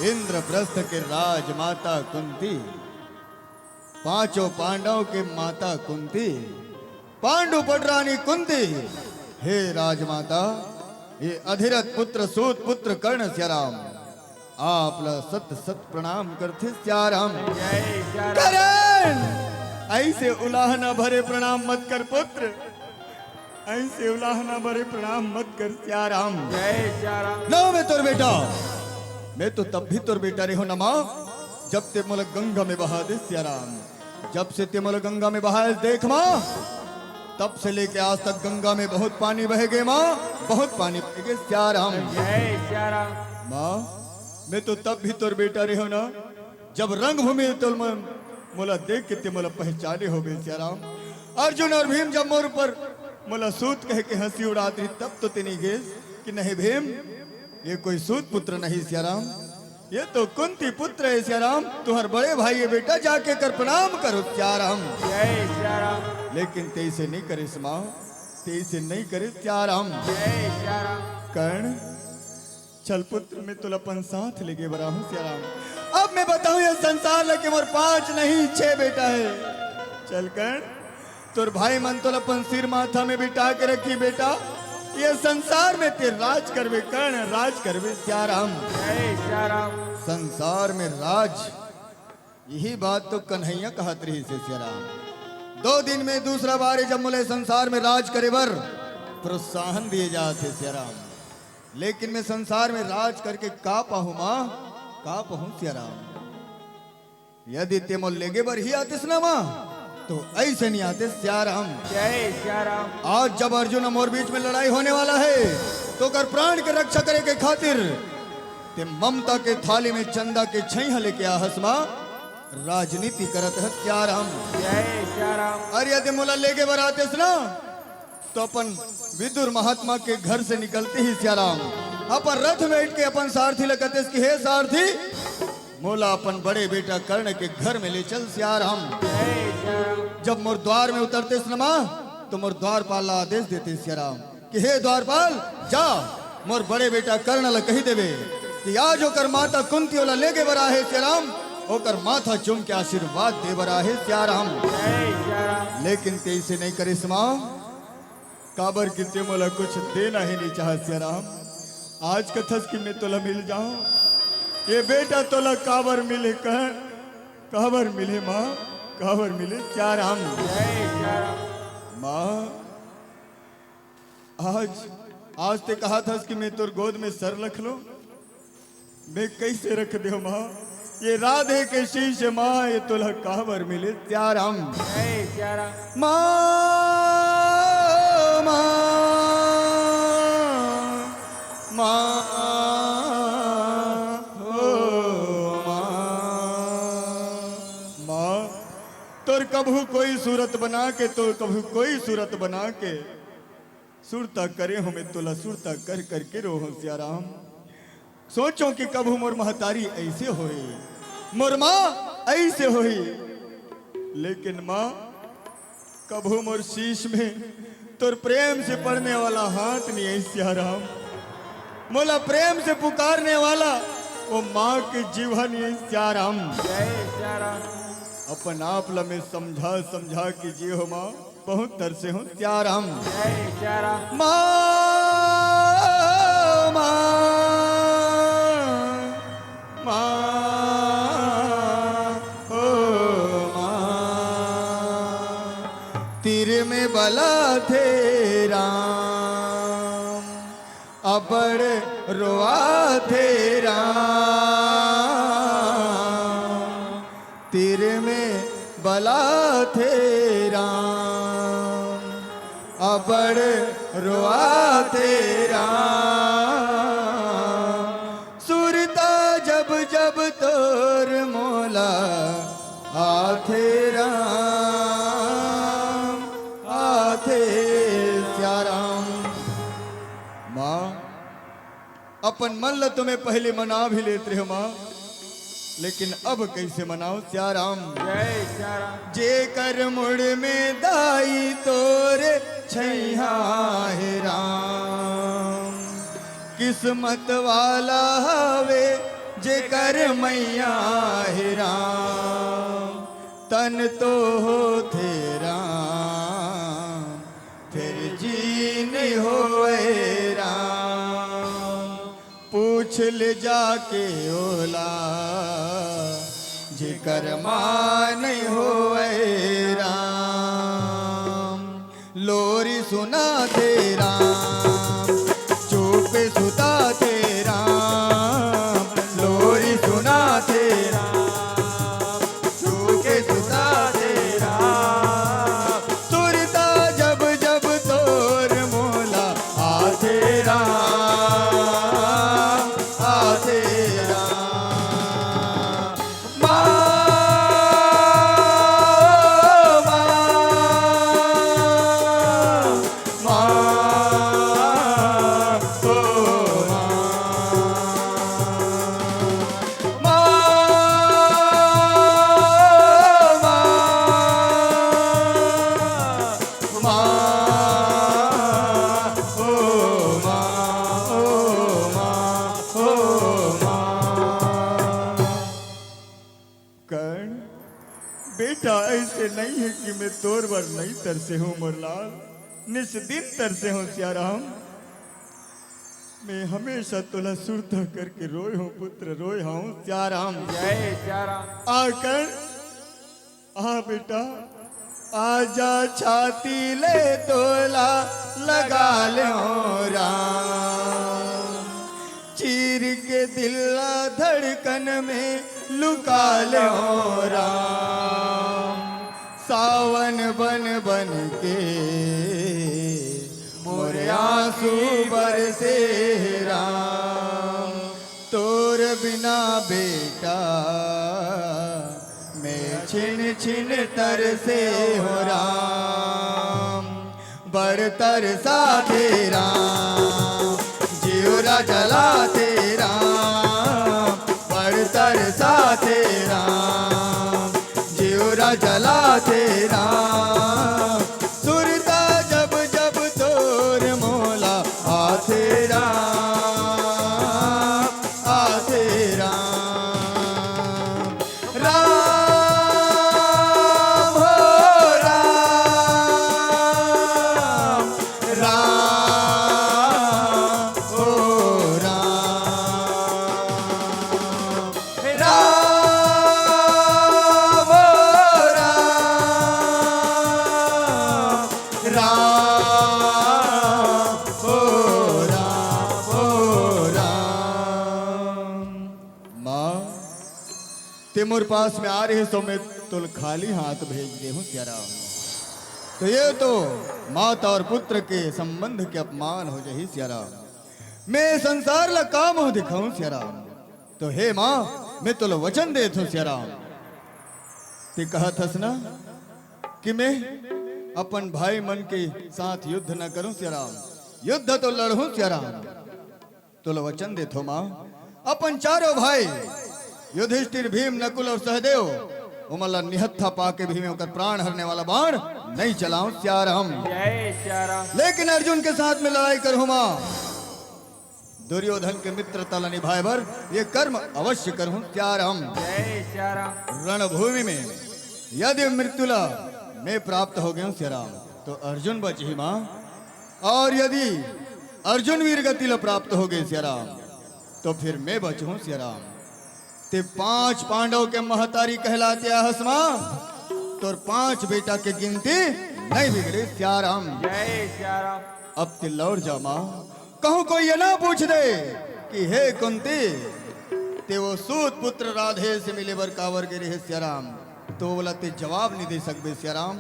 इंद्रप्रस्थ के राजमाता कुंती पांचों पांडवों के माता कुंती पांडु पटरानी कुंती हे राजमाता ये अधिरथ पुत्र सूत पुत्र कर्ण सिया राम आप ला सत सत प्रणाम करते सिया राम। जय सिया राम। करण ऐसे उलाहना भरे प्रणाम मत कर पुत्र ऐसे उलाहना भरे प्रणाम मत कर सिया राम। जय सिया राम। नो मैं तोर बेटा मैं तो तब भी तोर बेटा रही हूं ना माँ जब ते मोला गंगा में बहा दे सिया राम। जब से ते मोला गंगा में बहाए देख माँ तब से लेके आज तक गंगा में बहुत पानी बह गए माँ बहुत पानी बह गए सिया राम। जय सिया राम। माँ मैं तो तब भी तोर बेटा रही हूं ना जब रंगभूमि तो मोला देख के ते मोला पहचाने हो गए सिया राम। अर्जुन और भीम जब मोर पर मोला सूत कह के हंसी उड़ाती रही तब तो तेनी गेस कि नहीं भीम ये कोई सूत पुत्र नहीं सिया राम ये तो कुंती पुत्र है सिया राम तुम्हार बड़े भाई है बेटा जाके कर प्रणाम करो सिया राम। जय सिया राम। लेकिन तेईसे नहीं करे माँ तेईसे नहीं करे सिया राम। जय सिया राम। कर्ण चल पुत्र मैं तुला अपन साथ लेके बरा हूँ सिया राम। अब मैं बताऊं ये संसार लेके मोर 5 नहीं 6 बेटा है। चल कर्ण तोर भाई मन तो अपन सिर माथा में बिठा के रखी बेटा ये संसार में ते राज करवे कर्ण राज करवे सिया राम। जय सिया राम। संसार में राज यही बात तो कन्हैया कहत रही से सिया राम। 2 दिन में दूसरा बार जब मुले संसार में राज करे बर प्रोत्साहन दिए जाते सिया राम लेकिन मैं संसार में राज करके का पाहूं माँ का पाहूं सिया राम। यदि ते मोल लेगे बर ही आतिस ना माँ तो ऐसे नहीं आते सिया राम। जय सिया राम। आज जब अर्जुन और मोर बीच में लड़ाई होने वाला है तो कर प्राण के रक्षा करे के खातिर ते ममता के थाली में चंदा के छैया लेके आ हसमा राजनीति करत है सिया राम। जय सिया राम। अरे यदि मोला लेके बर आतिस ना तो अपन विदुर महात्मा के घर से निकलते ही सिया राम अपन रथ बैठ के अपन सारथी लगते कि हे सारथी मोला अपन बड़े बेटा कर्ण के घर में ले चल सिया राम। जय सिया राम। जब मोर द्वार में उतरते नमा तो मोर द्वारपाल आदेश देते सिया राम कि हे द्वारपाल जा मोर बड़े बेटा कर्ण ला कही देवे कि आज होकर माता कुंती वाला लेके बरा है सिया राम होकर माथा चूम के आशीर्वाद दे बरा है सिया राम। जय सिया राम। लेकिन तेईसे नहीं करे समा काबर की ते मोला कुछ देना ही नहीं चाह सिया राम। आज कथस की मैं तोला मिल जाऊं ये बेटा तोला काबर मिले काबर मिले माँ काबर मिले सिया राम। जय सिया राम। माँ आज ते कहा था कि मैं तोर गोद में सर रख लो मैं कैसे रख दे माँ ये राधे के शीश माँ ये तोला काबर मिले सिया राम। जय सिया राम। माँ माँ माँ तोर कभू कोई सूरत बना के तो कभू कोई सूरत बना के सुरता करे हो मैं तोला सुरता कर करके रो हो सिया राम। सोचो कि कभू मोर महतारी ऐसे होए मोर माँ ऐसे होई, लेकिन माँ कभू मोर शीश में तोर प्रेम से पड़ने वाला हाथ नहीं है सियाराम। मोला प्रेम से पुकारने वाला वो माँ के जीवन है सियाराम। जय सियाराम। अपन आप ला में समझा समझा की जियो माँ, बहुत तरसे हो सियाराम। जय सियाराम। माँ माँ माँ ओ माँ, तीर में बला थे राम, अबड़ रोआ थे राम। तीर में बला थे राम, अबड़ रोआ थे राम। सुरता जब जब तोर मोला आथे राम, आथे सियाराम। माँ अपन मन ल तुम्हें पहले मना भी लेते हो माँ, लेकिन अब कैसे मनाओ सियाराम। जय सियाराम। जे कर मुड़ में दाई तोरे छैया है राम, किस्मत वाला हवे जे कर मैया है राम। तन तो हो थे राम, फिर जी नहीं होए राम। पूछ ले जाके ओला जिकर मां नहीं होए राम। लोरी सुना दे राम, चुप सुता दे राम। लोरी सुना दे राम, चुप सुता दे राम। सुरता जब जब तोर मोला आते राम, आते राम। बेटा ऐसे नहीं है कि मैं तोर बर नहीं तरसे हूँ मोरलाल, निस्दिन तरसे हूँ सियाराम। मैं हमेशा तुला सुरता करके रोए हूँ पुत्र, रोए हूँ सियाराम। जय सियाराम। आकर आ बेटा आजा, छाती ले तोला लगा ले हो राम। चीर के दिला धड़कन में लुका ले हो राम। सावन बन बन के मोरे आंसू बरसे राम। तोर बिना बेटा मैं छिन छिन तरसे हो राम। बड़ तरसा दे राम, जियोरा जला दे राम। बड़ तरसा दे राम, जियोरा जला दे राम। सुरता जब जब तोर मोला आते राम, आते राम। राम हो राम, राम हो राम। राम हो राम, राम हो राम, हो राम। माँ तिमुर पास में आ रहे सो मैं तुल खाली हाथ भेज दे हूँ सियाराम। तो ये तो माता और पुत्र के संबंध के अपमान हो जाही सियाराम। मैं संसार ला काम हो दिखाऊं सियाराम। तो हे माँ मैं तुल वचन देत हूँ सियाराम। ते कहत हस ना कि मैं अपन भाई मन के साथ युद्ध न करूं सियाराम। युद्ध तो लड़ूं सियाराम। तुल वचन देत हो माँ, अपन चारों भाई युधिष्ठिर, भीम, नकुल और सहदेव उमला निहत्था पाके भी मैं होकर प्राण हरने वाला बाण नहीं चलाऊं सियाराम। जय सिया राम। लेकिन अर्जुन के साथ में लड़ाई कर हुमा दुर्योधन के मित्रता निभाए बर ये कर्म अवश्य करूं सियाराम। जय सिया राम। रणभूमि में यदि मृत्युला मैं प्राप्त हो गया सियाराम तो अर्जुन बच ही मां, और यदि अर्जुन वीर गति ला प्राप्त हो गए सियाराम तो फिर मैं बचूं सियाराम। ते 5 पांडव के महतारी कहलाते हसमा तो 5 बेटा के गिनती नहीं बिगड़े सियाराम। जय सिया राम। अब ते लौट जा मां, कहूं कोई ये ना पूछ दे कि हे कुंती ते वो सूत पुत्र राधे से मिले बर कावर गिरे है सियाराम, तो बोला ते जवाब नहीं दे सकते सियाराम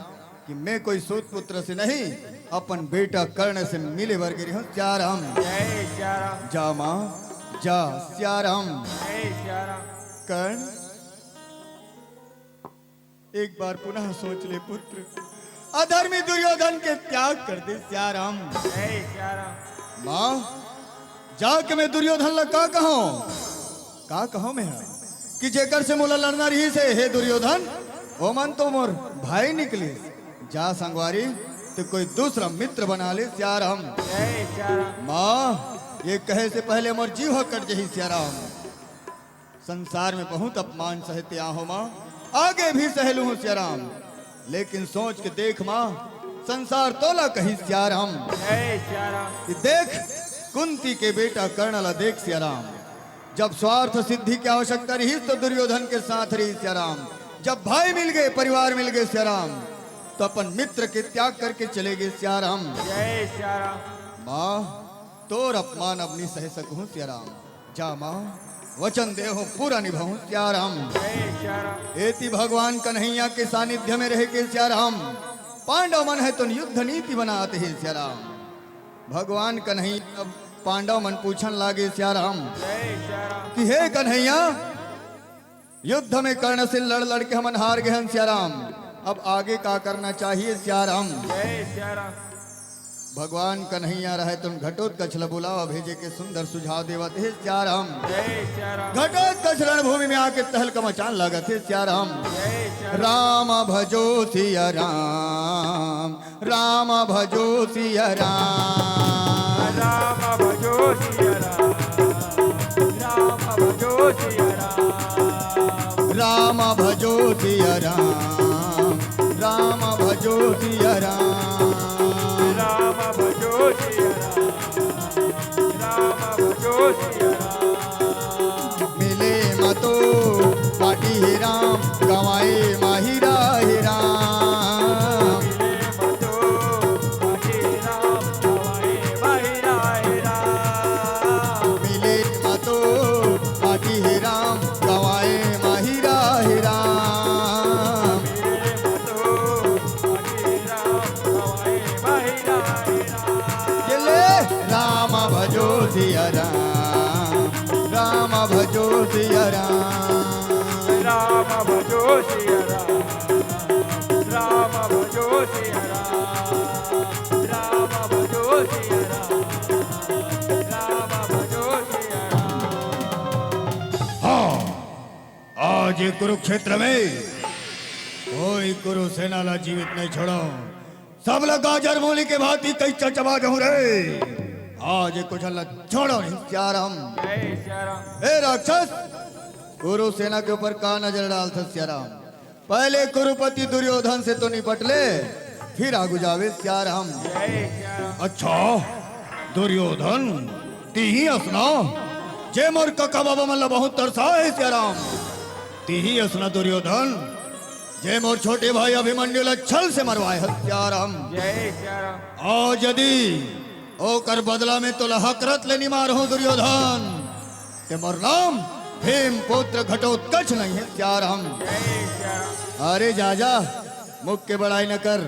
कि मैं कोई सूत पुत्र से नहीं अपन बेटा कर्ण से मिले बर गिरे हूं सियाराम। जय सिया राम। जा मां जा सियाराम। जय सिया राम। कर्ण एक बार पुनः सोच ले पुत्र, अधर्मी दुर्योधन के त्याग कर दे सियाराम। जय सिया राम। मां जाके मैं दुर्योधन ला का कहूं मैं कि जेकर से मोला लड़ना रही से हे दुर्योधन ओ मन तो मोर भाई निकले, जा संगवारी तो कोई दूसरा मित्र बना ले सियाराम। जय सिया राम। मां ये कहे से पहले मोर जीव कट जही सियाराम। संसार में बहुत अपमान सहते आहो मां, आगे भी सहलू हूं सियाराम, लेकिन सोच के देख मां संसार तोला कही सियाराम। जय सिया राम। कि देख कुंती के बेटा कर्ण ला देख सियाराम, जब स्वार्थ सिद्धि की आवश्यकता रही तो दुर्योधन के साथ रही सियाराम, जब भाई मिल गए परिवार मिल गए सियाराम तो अपन मित्र के त्याग करके चले गए सियाराम। जय सिया राम। मां तोर अपमान अब नहीं सह सकूं सियाराम, जा मां वचन दे हो पूरा निभाऊं सियाराम। जय सिया राम। एति भगवान कन्हैया के सानिध्य में रह के सियाराम पांडव मन है तो युद्ध नीति बनाते हैं सियाराम। भगवान कन्हैया अब पांडव मन पूछन लागे सियाराम जय सिया राम। कि हे कन्हैया युद्ध में कर्ण से लड़ लड़ के हमन हार गए हैं सियाराम, अब आगे का करना चाहिए सियाराम। जय सिया राम। भगवान कन्हैया रहे तुम घटोत्कच ला बुलावा भेजे के सुंदर सुझाव देवत है सियाराम। जय सिया राम। घटोत्कच रणभूमि में आके तहलका मचान लागत है सियाराम। जय सिया राम भजो सिया राम, राम भजो सिया राम। राम भजो सिया राम। राम भजो सिया राम। राम भजो सिया राम, राम भजो सिया राम। राम भजो सिया राम। राम भजो सिया राम। मिले मतो पाटी ही राम, गवाए माहिरा ही राम। मिले मतो पाटी राम, गवाए माहिरा ही राम। मिले मतो पाटी ही राम, गवाए माहिरा ही राम। मिले मतो पाटी राम, गवाए माहिरा ही राम। ये ले राम भजो सिया राम, राम भजो सिया राम। राम भजो सिया राम। राम भजो सिया राम। राम भजो सिया राम। राम भजो सिया राम। हाँ आज ये कुरुक्षेत्र में कोई कुरु सेना ला जीवित नहीं छोड़ो, सब लोग गाजर मूली के भांति कई चचबा जाऊं रे। आज ये कुछ ला छोड़ो नहीं सियाराम। जय सिया राम। हे राक्षस कुरु सेना के ऊपर का नजर डालता सियाराम, पहले कुरुपति दुर्योधन से तो निपट ले फिर आगू जावे सियाराम। जय सिया राम। अच्छा दुर्योधन ती ही असना जे मोर कका बाबा मल्ला बहुत तरसा है सियाराम, ती ही असना दुर्योधन जे मोर छोटे भाई अभिमन्यु ला छल से मरवाए है सियाराम। जय सिया राम। आज यदि ओकर बदला में तो हकरत लेनी मार हूं दुर्योधन, ते मोर नाम भीम पुत्र घटोत्कच नहीं है सियाराम। जय सिया राम। अरे जा मुख के बड़ाई न कर,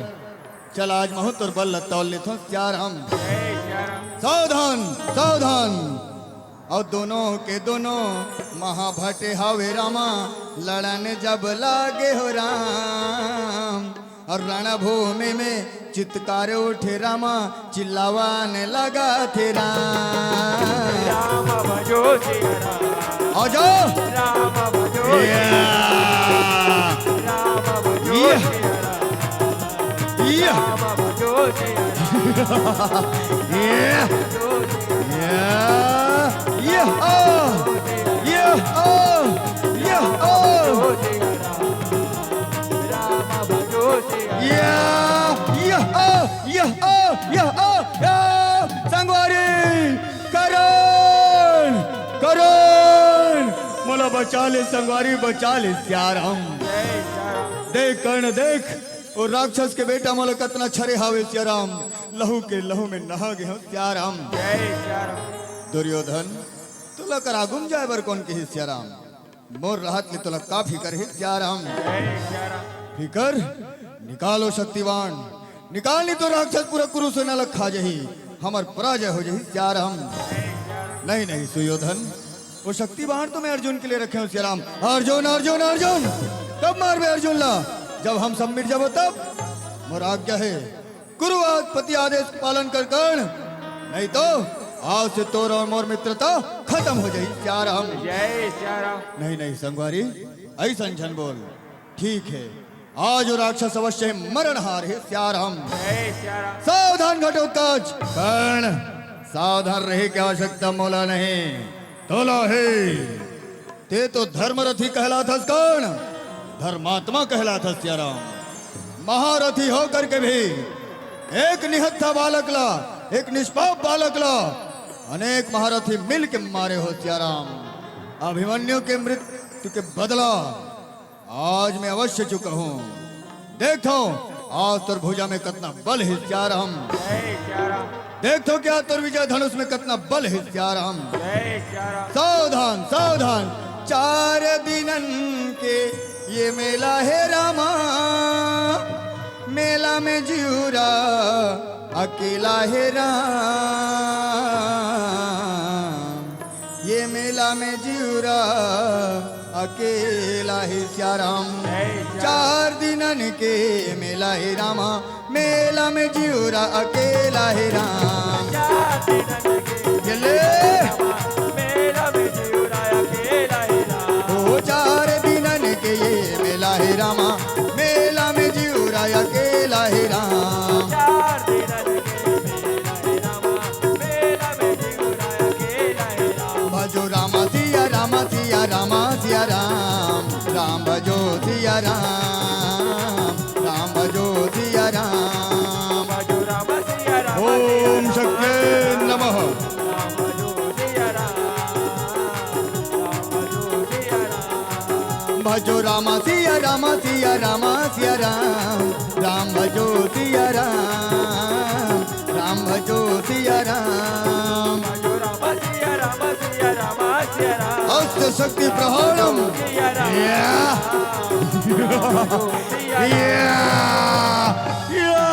चल आज महत और बल तौल ले थो सियाराम। जय सिया राम। सावधान सावधान, और दोनों के दोनों महाभटे हावे रामा, लड़ने जब लागे हो राम, और रणभूमि में चित्कार उठे रामा, चिल्लावाने लगा थे राम। राम भजो सिया राम। आजा राम भजो या राम भजो या या राम भजो या भजो या या या या राम भजो संगवारी करण करण मला बचा ले संगवारी बचा ले सियाराम जय श्याम देख कर्ण देख और राक्षस के बेटा मला कतना छरे हावे सियाराम लहू के लहू में नहा गए हो सियाराम जय श्याम दुर्योधन तुला करा गुम जाए बर कौन के ही सियाराम मोर राहत ले तुला काफी कर ही सियाराम जय श्याम फिकर निकालो शक्तिवान निकालनी तो राक्षस पूरा कुरु से न लखा जही हमर पराजय हो जही सियाराम नहीं नहीं सुयोधन वो शक्तिवान तो मैं अर्जुन के लिए रखे हूँ सियाराम अर्जुन अर्जुन अर्जुन कब मार में अर्जुन ला जब हम सब मिट जाबो तब मोर आज्ञा है कुरु पति आदेश पालन कर कर्ण नहीं तो आज से तोर और मोर मित्रता खत्म हो जाई सियाराम जय श्याम नहीं नहीं संगवारी ऐसा झन बोल ठीक है आज वो राक्षस अवश्य मरण हार है सियाराम जय श्याम सावधान घटोत्कच कर्ण सावधान रहे की आवश्यकता मोला नहीं तोला है ते तो धर्मरथी कहलाता कर्ण धर्मात्मा कहलाता सियाराम महारथी होकर के भी एक निहत्था बालक ला एक निष्पाप बालक ला अनेक महारथी मिल के मारे हो सियाराम अभिमन्यु के मृत्यु के बदला आज मैं अवश्य चुका हूं देखो आज तोर भुजा में कितना बल है सियाराम जय श्याम देखो क्या तोर विजय धनुष में कितना बल है सियाराम जय श्याम सावधान सावधान 4 दिनन के ये मेला है रामा मेला में जियूरा अकेला है राम ये मेला में जियूरा अकेला है सियाराम 4 दिनन के मेला है रामा मेला में जियूरा अकेला है राम चले मेरा बेजियोरा अकेला ही राम ओ 4 दिनन के ये मेला है रामा मेला में जियूरा अकेला है राम 4 दिन के मेरा रामा मेरा बेजियोरा अकेला ही राम भजो रामा सिया रामा सिया रामा सिया राम राम भजो सिया राम राम भजो सिया राम भजो राम सिया राम ओम शक्ति नमः राम भजो सिया राम भजो सिया राम भजो रामा सिया रामा सिया रामा सिया राम राम भजो सिया राम राम भजो सिया राम भजो राम सिया राम सिया राम सिया राम अस्त्र शक्ति प्रहारम सिया राम या या या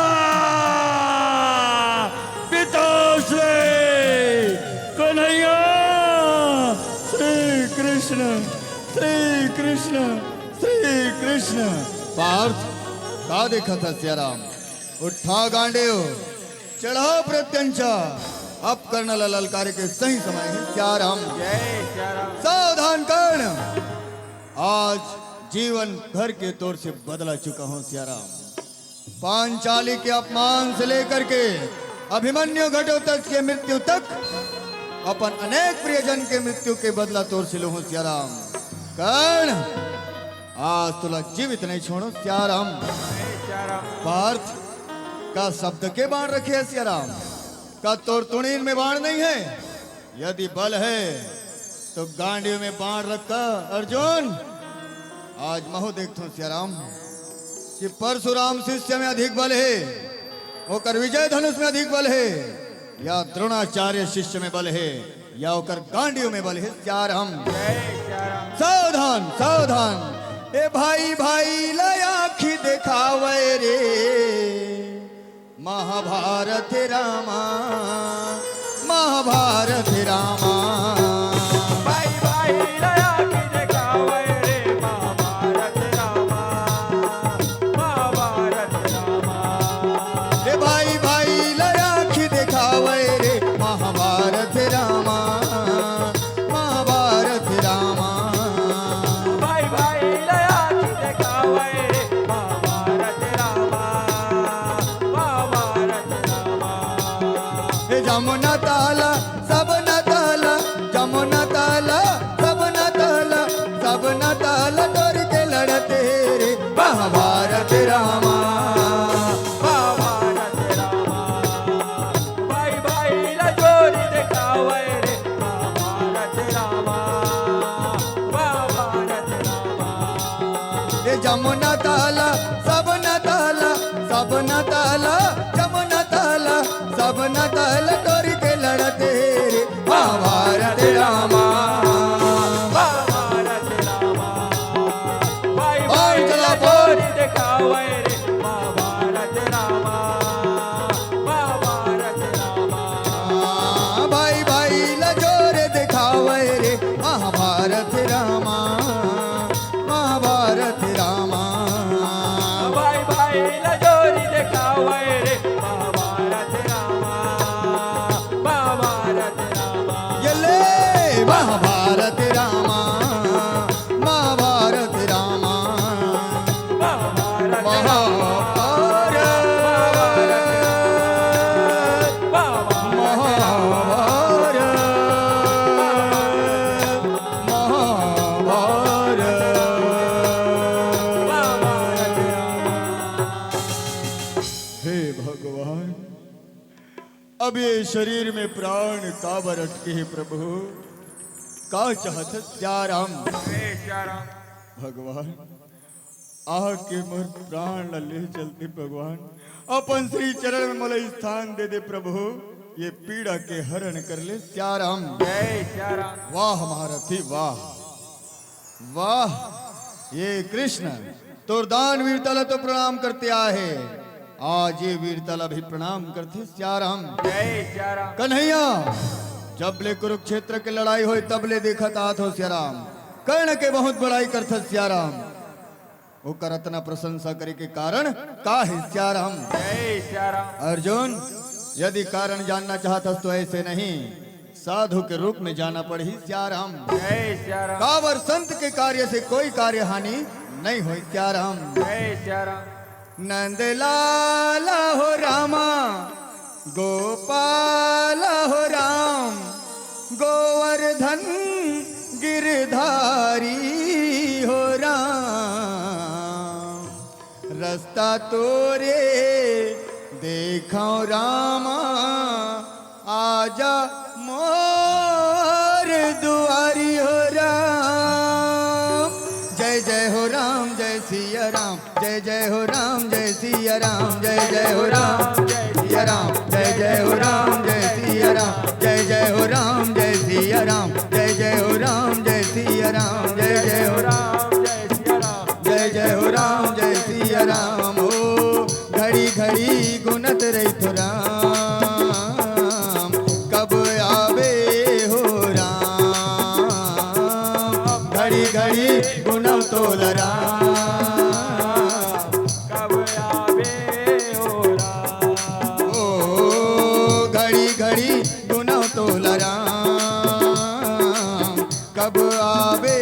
पिताश्री कन्हैया श्री कृष्ण श्री कृष्ण श्री कृष्ण पार्थ का देखा था सियाराम उठा गांडेव चढ़ा प्रत्यंचा अब कर्णला ललकारे के सही समय है सियाराम जय श्याम सावधान कर्ण आज जीवन भर के तौर से बदला चुका हूं सियाराम पांचाली के अपमान से लेकर के अभिमन्यु घटोत्कच के मृत्यु तक अपन अनेक प्रियजन के मृत्यु के बदला तौर से लो हूं सियाराम कर्ण आज तुला जीवित नहीं छोड़ो सियाराम पार्थ का शब्द के बाण रखे है सियाराम का तोर तुणीन में बाण नहीं है यदि बल है तो गांडियों में बाण रखा अर्जुन आज महो देखता हूं सियाराम कि परशुराम शिष्य में अधिक बल है होकर विजय धनुष में अधिक बल है या द्रोणाचार्य शिष्य में बल है या होकर गांडियों में बल है सियाराम सावधान सावधान ए भाई भाई लयाखी दिखावे रे महाभारत रामा महाभारत रामा भाई भाई लया के दिखावे रे महाभारत रामा महाभारत रामा रे भाई भाई लयाखी दिखावे रे महाभारत रामा महाभारत रामा ताला सब न ताला जमुना ताला सब न ताला सब न ताला तोड़ के लड़ते रे महाभारत रामा महाभारत रामा भाई भाई ला जोरी दिखावे रे महाभारत रामा महाभारत रामा ये जमुना ताला सब न ताला सब न ताला जमुना ताला सब न ताला तोड़ के लड़ते रे महाभारत रामा महाभारत रामा भाई भाई ला जोरी दिखावे रे महाभारत रामा महाभारत रामा भाई भाई लजोर दिखावे रे महाभारत रामा महाभारत रामा भाई भाई ला जोरी दिखावे रे महाभारत रामा महाभारत रामा ये ले महाभारत रामा महाभारत रामा महाभारत हे भगवान अब ये शरीर में प्राण काबर अटके है प्रभु का चाहत श्याराम भगवान आके मोर प्राण ले चलते भगवान अपन श्री चरण में मोला स्थान दे दे प्रभु ये पीड़ा के हरण कर ले श्याराम जय श्री राम वाह महारथी वाह वाह ये कृष्ण तोरदान वीरतला तो प्रणाम करते आए आज ये वीरतला भी प्रणाम करते श्याराम जय श्री राम कन्हैया जब ले कुरुक्षेत्र की लड़ाई हुई तब ले देखत आत हो श्याराम कर्ण के बहुत बड़ाई करत श्याराम वो करतना प्रशंसा करे के कारण का है श्याराम जय श्री राम अर्जुन यदि कारण जानना चाहता तो ऐसे नहीं साधु के रूप में जाना पड़ी श्याराम जय श्री राम कावर संत के कार्य से कोई कार्य हानि नहीं हुई श्याराम जय श्री राम नंदलाल हो रामा गोपाल हो राम गोवर्धन गिरधारी हो राम रास्ता तोरे देखो रामा आजा मोर दुआरी हो राम जय हो राम जय सिया राम जय हो राम जय सिया राम जय हो राम जय सिया राम जय हो राम जय सिया राम जय हो राम जय सिया राम जय हो राम जय सिया राम जय हो राम जय हो राम जय सिया राम हो घड़ी घड़ी गुनत रही तो राम कब आवे हो राम घड़ी घड़ी गुनव तोल राम कब आवे हो राम ओ घड़ी घड़ी गुनव तोल राम कब आवे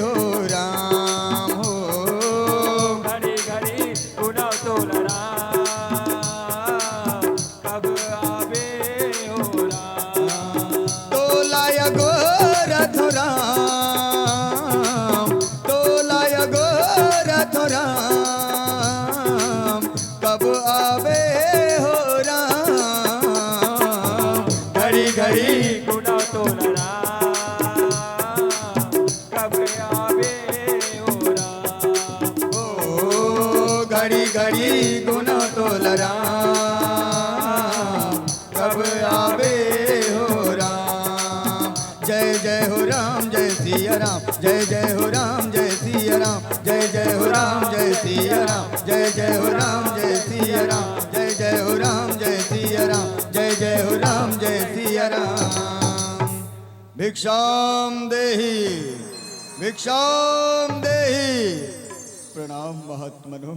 हो राम हो घड़ी घड़ी गुना तोल राम कब आवे हो राम तोलाय गोरथ राम तोलाय गोरथ राम कब आवे हो राम घड़ी घड़ी गुना तोल राम कब आवे हो राम ओ घड़ी घड़ी गुना तोल राम कब आवे हो राम जय हो राम जय सिया राम जय हो राम जय सिया राम जय हो राम जय सिया राम जय हो राम जय सिया राम जय हो राम जय सिया राम जय हो राम जय सिया राम भिक्षाम देहि प्रणाम महात्मनो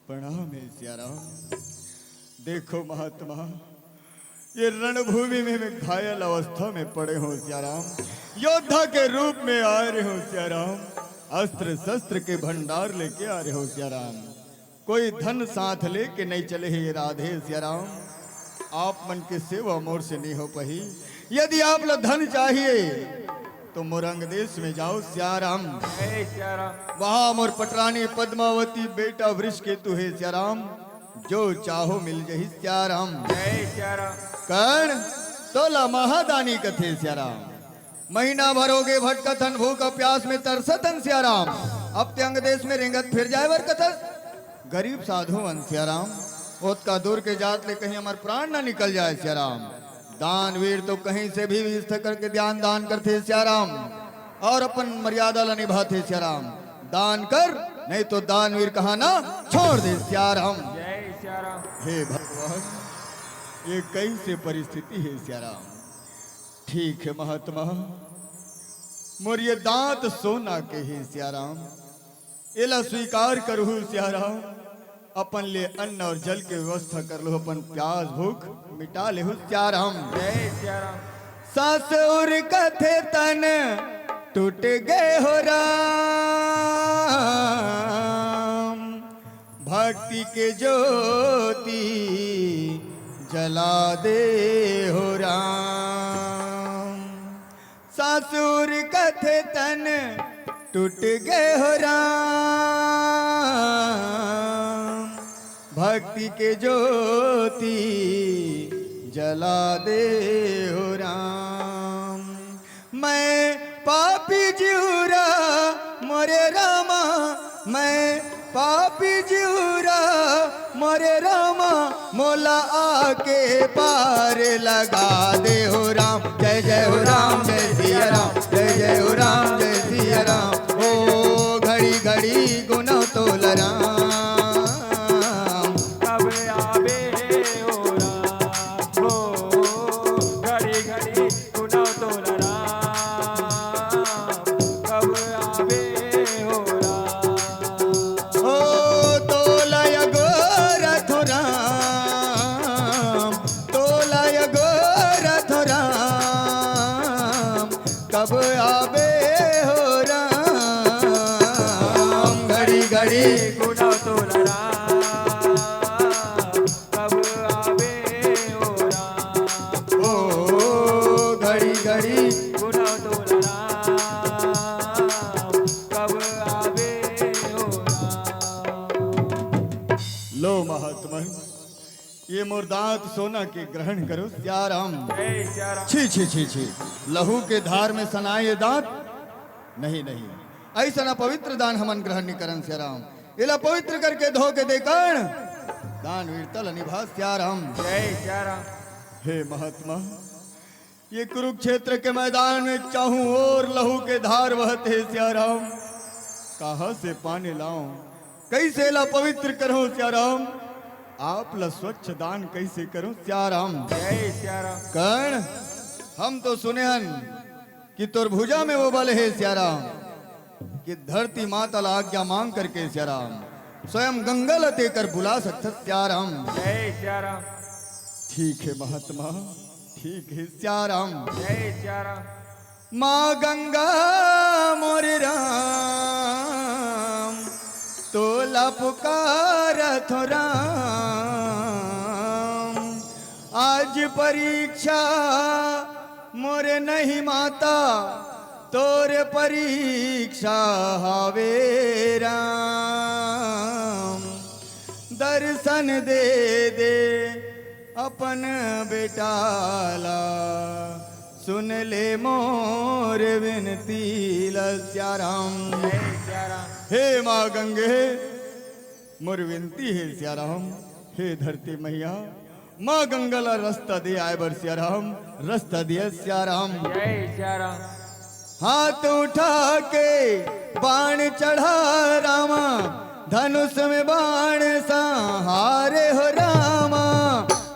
प्रणाम है सियाराम देखो महात्मा ये रणभूमि में मैं घायल अवस्था में पड़े हो सियाराम योद्धा के रूप में आ रहे हो सियाराम अस्त्र शस्त्र के भंडार लेके आ रहे हो सियाराम कोई धन साथ लेके नहीं चले हे राधे सियाराम आप मन के सेवा मोर से नहीं हो पही। यदि आप ला धन चाहिए तो मोरंग देश में जाओ सियाराम। जय सियाराम। वहां मोर पटरानी पद्मावती बेटा वृष केतु है सियाराम, जो चाहो मिल जही सियाराम। जय सियाराम। कर्ण तोला महादानी कथे सियाराम, महीना भरोगे भटकथन भूख प्यास में तरसतन सियाराम। अब त्यंग देश में रिंगत फिर जाए वर कथस, गरीब साधु अन सियाराम। ओत का दूर के जात ले कहीं हमार प्राण ना निकल जाए सियाराम। दान वीर तो कहीं से भी विस्थ करके ध्यान दान करते सियाराम, और अपन मर्यादा ला निभाते सियाराम। दान कर नहीं तो दानवीर कहा ना छोड़ दे सियाराम। जय सियाराम। हे भगवान, ये कैसे परिस्थिति है सियाराम। ठीक है महात्मा, मोर ये दांत सोना के है सियाराम, एला स्वीकार करहु सियाराम। अपन ले अन्न और जल के व्यवस्था कर लो, अपन प्यास भूख मिटा ले सियाराम। जय सियाराम। सासुर कथे तन टूट गए हो राम, भक्ति के ज्योति जला दे हो राम। सासुर कथे तन टूट गए हो राम, भक्ति के ज्योति जला दे हो राम। मैं पापी जीवरा मोरे रामा, मैं पापी जीवरा मोरे रामा, मोला आके पार लगा दे हो राम। जय जय हो राम, जय सिया राम, जय जय हो राम, जय सिया राम। ओ घड़ी घड़ी गुना तोल राम, कब आवे हो राम। हो घड़ी घड़ी गुना तोल राम, कब आवे हो राम। ओ तोलय गोरथ राम, तोलय गोरथ राम, कब आवे हो राम। घड़ी घड़ी गुना तोल राम, कब आवे हो राम। ओ घड़ी घड़ी गुना तोल राम, कब आवे हो राम। लो महात्मा, ये मोर दांत सोना के ग्रहण करो सियाराम। जय सियाराम। छी छी छी छी, लहू के धार में सनाए दांत नहीं नहीं, ऐसा ना पवित्र दान हमन ग्रहण नहीं करन सियाराम। इला पवित्र करके धो के दे कर्ण दान वीरतल निभा सियाराम। जय सियाराम। हे महात्मा, ये कुरुक्षेत्र के मैदान में चाहूं और लहू के धार बहते हैं सियाराम। कहाँ से पानी लाऊं, कैसे ला पवित्र करूं सियाराम। आप ला स्वच्छ दान कैसे करूं सियाराम। जय सियाराम। कर्ण हम तो सुने हन कि तोर भुजा में वो बल है सियाराम, कि धरती माता ला आज्ञा मांग करके सियाराम स्वयं गंगा ला देकर बुला सकता सियाराम। जय सियाराम। ठीक है महात्मा, ठीक है सियाराम। जय सियाराम। माँ गंगा मोरे राम, तोला पुकारत हो राम। आज परीक्षा मोरे नहीं माता, तोरे परीक्षा हावे राम। दर्शन दे दे अपन बेटाला, सुन ले मोर विनती सियाराम। जय सियाराम। हे माँ गंगे, मोर विनती है सियाराम। हे धरती मैया, माँ गंगा ला रास्ता दे आए बर सियाराम, रास्ता दिया सियाराम। जय सियाराम। हाथ उठा के बाण चढ़ा रामा, धनुष में बाण सहारे हो रामा।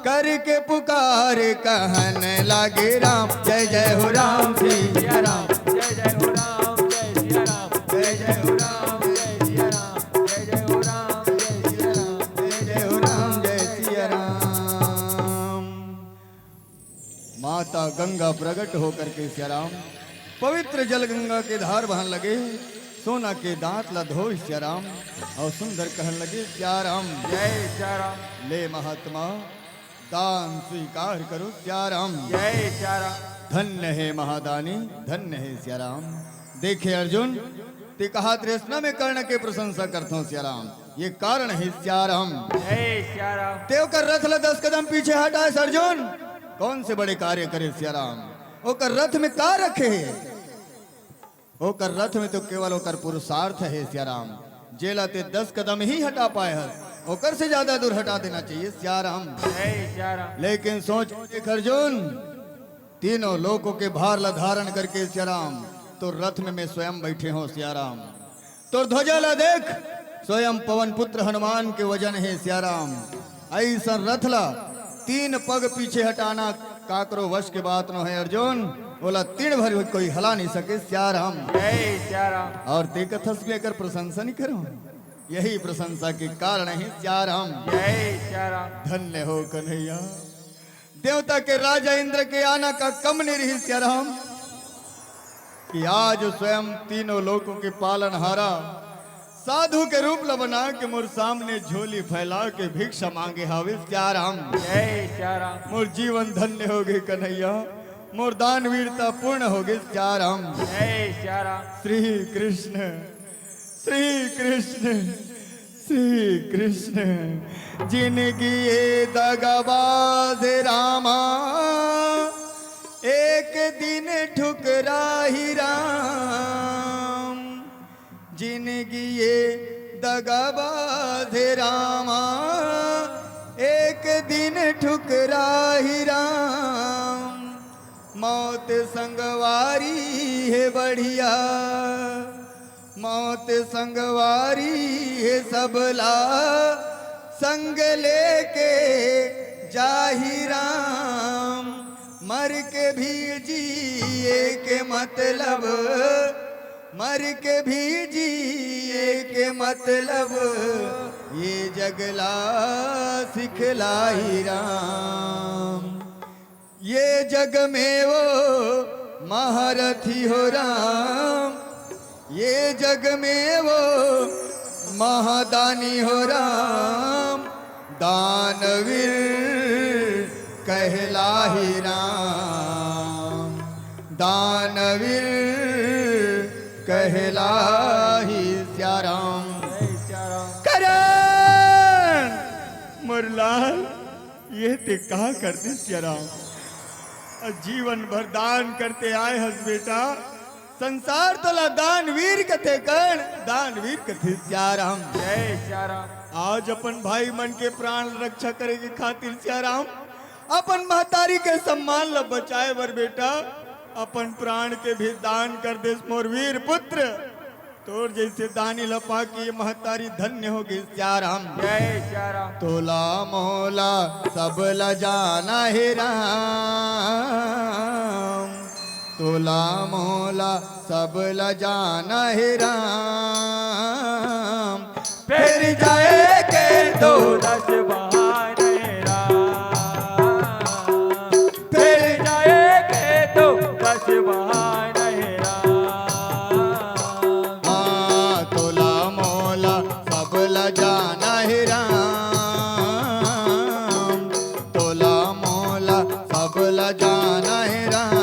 करके पुकार कहन लागे राम, जय जय हो राम सिया राम। जय जय हो राम, जय सिया राम। जय जय हो राम, जय सिया राम। जय जय हो राम, जय सिया राम। जय जय हो राम, जय सिया राम। माता गंगा प्रकट होकर के सियाराम पवित्र जल गंगा के धार बहन लगे। सोना के दांत ला धो सियाराम, और सुंदर कहन लगे सियाराम। जय सियाराम। ले महात्मा, दान स्वीकार करो सियाराम। जय सियाराम। धन्य है महादानी, धन्य है सियाराम। देखे अर्जुन, ते कहा तृष्णा में कर्ण के प्रशंसा करता हूँ सियाराम, ये कारण है सियाराम। जय सियाराम। तेव कर रथ ला 10 कदम पीछे हटाए अर्जुन, कौन से बड़े कार्य करे सियाराम। ओकर रथ में का रखे है, ओकर रथ में तो केवल ओकर पुरुषार्थ है सियाराम। जेला ते 10 कदम ही हटा पाए है, ओकर से ज्यादा दूर हटा देना चाहिए सियाराम। जय सियाराम। लेकिन सोच देख अर्जुन, तीनों लोगों के भार ला धारण करके सियाराम तो रथ में मैं स्वयं बैठे हो सियाराम। तो ध्वजा ला देख, स्वयं पवन पुत्र हनुमान के वजन है सियाराम। ऐसा रथ ला 3 पग पीछे हटाना काकरो वश के बात न है अर्जुन, बोला 3 भर कोई हला नहीं सके सियाराम। जय सियाराम। और देखथस लेकर प्रशंसा नहीं करो, यही प्रशंसा के कारण है सियाराम। जय सियाराम। धन्य हो कन्हैया, देवता के राजा इंद्र के आना का कम नहीं रही सियाराम, कि आज स्वयं तीनों लोगों के पालनहारा साधु के रूप ला बना के मोर सामने झोली फैला के भिक्षा मांगे हावे सियाराम। जय सियाराम। मोर जीवन धन्य हो गए कन्हैया, मोर दान वीरता पूर्ण हो गए सियाराम। जय सियाराम। श्री कृष्ण श्री कृष्ण श्री कृष्ण। जिनकी ये दगाबाज रामा, एक दिन ठुकरा ही राम। जिनकी ये दगाबाज रामा, एक दिन ठुकरा ही राम। मौत संगवारी है बढ़िया, मौत संगवारी है सबला, संग लेके जाहि राम। मर के भी जिए के मतलब, मर के भी जिए के मतलब, ये जगला सिखलाई राम। ये जग में वो महारथी हो राम, ये जग में वो महादानी हो राम। दानवीर कहलाही राम, दानवीर कहलाही सियाराम। जय सियाराम। करण मुरलाल, ये ते कहा करते सियाराम, जीवन भर दान करते आए हस बेटा। संसार तोला दानवीर कथे कर्ण, दानवीर कथे सियाराम। जय सियाराम। आज अपन भाई मन के प्राण रक्षा करे के खातिर सियाराम, अपन महतारी के सम्मान ला बचाए बर बेटा अपन प्राण के भी दान कर दे मोर वीर पुत्र। तोर जैसे दानी लपा की ये महतारी धन्य होगी सियाराम। जय सियाराम। तोला मोला सब ल जाना है राम, तोला मोला सब ल जाना है राम। फिर जाए के तो 10 बहाने राम, फिर जाए के तो 10 बहाने राम। तोला मोला सब ल जाना है राम, तोला मोला सब ल जाना है राम।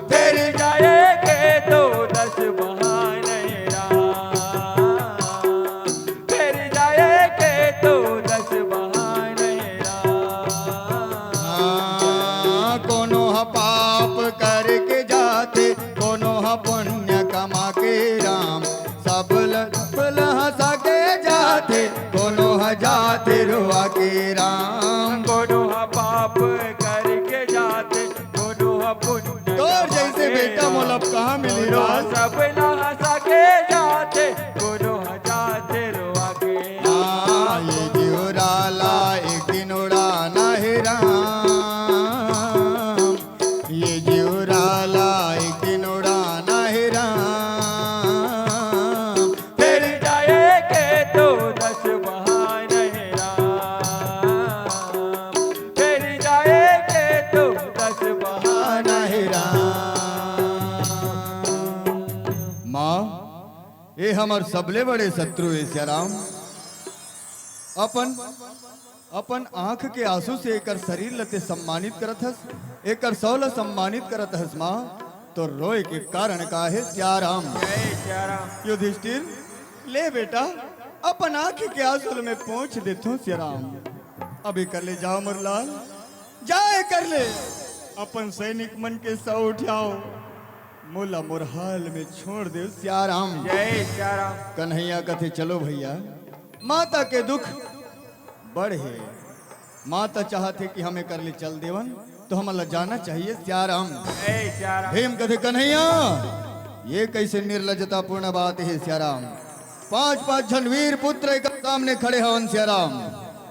फिर जाए के तो 10 बहाने राम, फिर जाए के तो 10 बहाने राम। कोनो ह पाप करके जाते, कोनो ह पुण्य कमा के राम। सब हंसा के जाते, कोनो ह जाते रुआ के राम। कोनो हा पाप करके जाते, कोनो हा पुण्य तोर जैसे बेटा मोलब कहाँ मिली कोनो राज। सब हंसा के जाते, कोनो हा जाते रुआ के ये जीवराला एक दिन उड़ाना है राम, ये जीवराला एक दिन उड़ाना है राम। फिर जाए के तो 10 बहाने राम, फिर जाए के तो 10 बहाने आना है राम। माँ, ये हमार सबले बड़े शत्रु है सियाराम। अपन अपन आंख के आंसू से एकर शरीर लते सम्मानित करत हस, एकर सौल सम्मानित करत हस माँ, तो रोए के कारण का है सियाराम। जय सिया राम। युधिष्ठिर ले बेटा, अपन आंख के आंसू में पहुंच देतो सियाराम। अभी कर ले जाओ मुरलाल, जाए कर ले, अपन सैनिक मन के सौ उठाओ, मोला मुरहाल में छोड़ दे सियाराम। जय सिया राम। कन्हैया कथे चलो भैया, माता के दुख बढ़े, माता चाहते कि हमें कर ले चल देवन, तो हमारा जाना चाहिए सियाराम। जय सिया राम। भीम कथे कन्हैया ये कैसे निर्लजता पूर्ण बात है सियाराम। 5-5 जन वीर पुत्र एक सामने खड़े हवन सियाराम,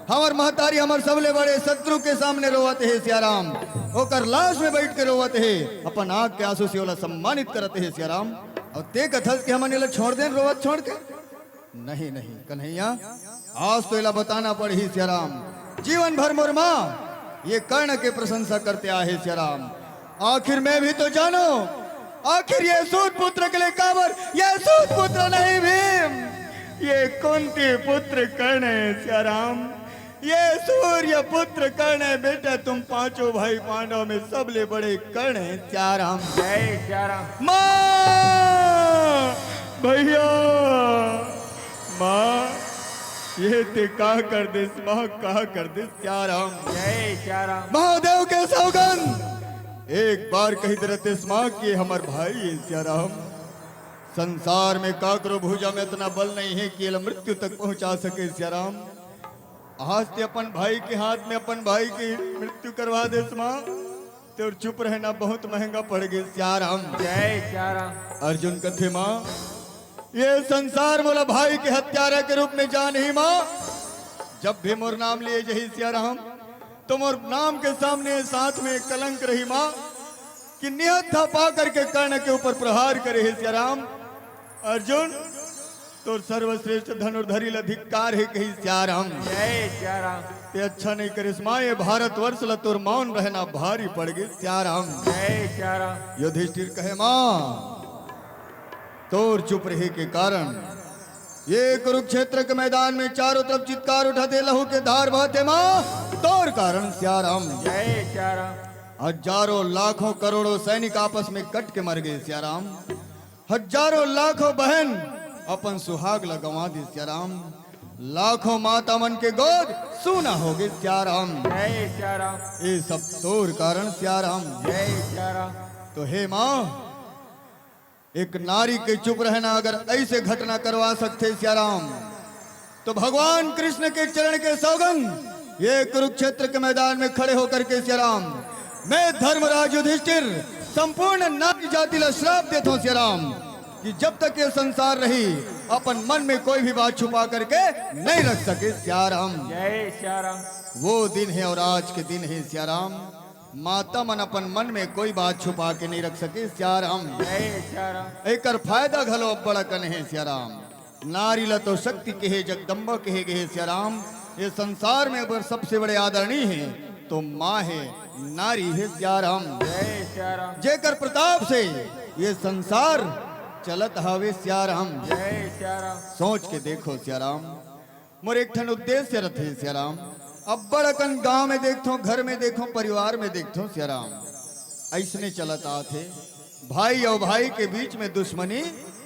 हमार महतारी हमार सबले बड़े शत्रु के सामने रोवत है सियाराम, ओकर लाश में बैठ के रोवत है, अपन आग के आंसू से ओला सम्मानित करते है सियाराम। और ते कथस के हमने छोड़ दें रोवत छोड़ के, नहीं नहीं कन्हैया आज तो इला बताना पड़ी सियाराम। जीवन भर मोर माँ ये कर्ण के प्रशंसा करते आए सियाराम, आखिर मैं भी तो जानो, आखिर ये सूत पुत्र के लिए काबर, ये सूत पुत्र नहीं भीम, ये कुंती पुत्र कर्ण है सियाराम, ये सूर्य पुत्र कर्ण है बेटा, तुम पांचों भाई पांडव में सबले बड़े कर्ण है सियाराम। जय सिया राम। माँ भैया माँ ये ते का कर दे माँ, का कर दे सियाराम। जय सिया राम। महादेव के सौगंध एक बार कही दरते माँ कि हमार भाई है सियाराम, संसार में काकरो भुजा में इतना बल नहीं है कि ये मृत्यु तक पहुंचा सके सियाराम। आज ते अपन भाई के हाथ में अपन भाई की मृत्यु करवा दे माँ, तो चुप रहना बहुत महंगा पड़ गया सियाराम। जय सिया राम। अर्जुन कथे माँ ये संसार मोला भाई के हत्यारा के रूप में जान ही माँ, जब भी मोर नाम लिए जही सियाराम, तो मोर नाम के सामने साथ में कलंक रही माँ, कि निहत था पा करके कर्ण के ऊपर प्रहार करे है सियाराम। अर्जुन तो सर्वश्रेष्ठ धनुर्धरी अधिकार है कही सियाराम। जय सिया राम। ये अच्छा नहीं करे माँ, ये भारतवर्ष ला तोर मौन रहना भारी पड़ गई सियाराम। जय सिया राम। युधिष्ठिर कहे माँ तोर चुप रहे के कारण ये कुरुक्षेत्र के मैदान में चारों तरफ चित्कार उठाते लहू के धार बहते माँ, तोर कारण सियाराम। जय सिया राम। हजारों लाखों करोड़ों सैनिक आपस में कट के मर गए सियाराम, हजारों लाखों बहन अपन सुहाग लगवा दी सियाराम, लाखों माता मन के गोद सूना हो गए सियाराम। जय सिया राम। ये सब तोर कारण सियाराम। जय सिया राम। तो हे माँ एक नारी के चुप रहना अगर ऐसे घटना करवा सकते सियाराम, तो भगवान कृष्ण के चरण के सौगंध ये कुरुक्षेत्र के मैदान में खड़े होकर के सियाराम, मैं धर्मराज युधिष्ठिर संपूर्ण नारी जाति ला श्राप देता हूँ सियाराम, कि जब तक ये संसार रही अपन मन में कोई भी बात छुपा करके नहीं रख सके सियाराम। जय सिया राम। वो दिन है और आज के दिन है सियाराम, माता मन अपन मन में कोई बात छुपा के नहीं रख सके सियाराम। जय सिया राम। एकर फायदा घलो बड़ा कन है सियाराम, नारी ला तो शक्ति के है जगदम्बा कहे गए सियाराम, ये संसार में अगर सबसे बड़े आदरणीय है तो माँ है, नारी है सियाराम। जय सिया राम। जेकर प्रताप से ये संसार चलत हवे सियाराम। जय सिया राम। सोच के देखो सियाराम, मोर एक ठन उद्देश्य रथे सियाराम, अब बड़कन गांव में देखो, घर में देखो, परिवार में देखो सियाराम, ऐसने चलत आथे भाई और भाई के बीच में दुश्मनी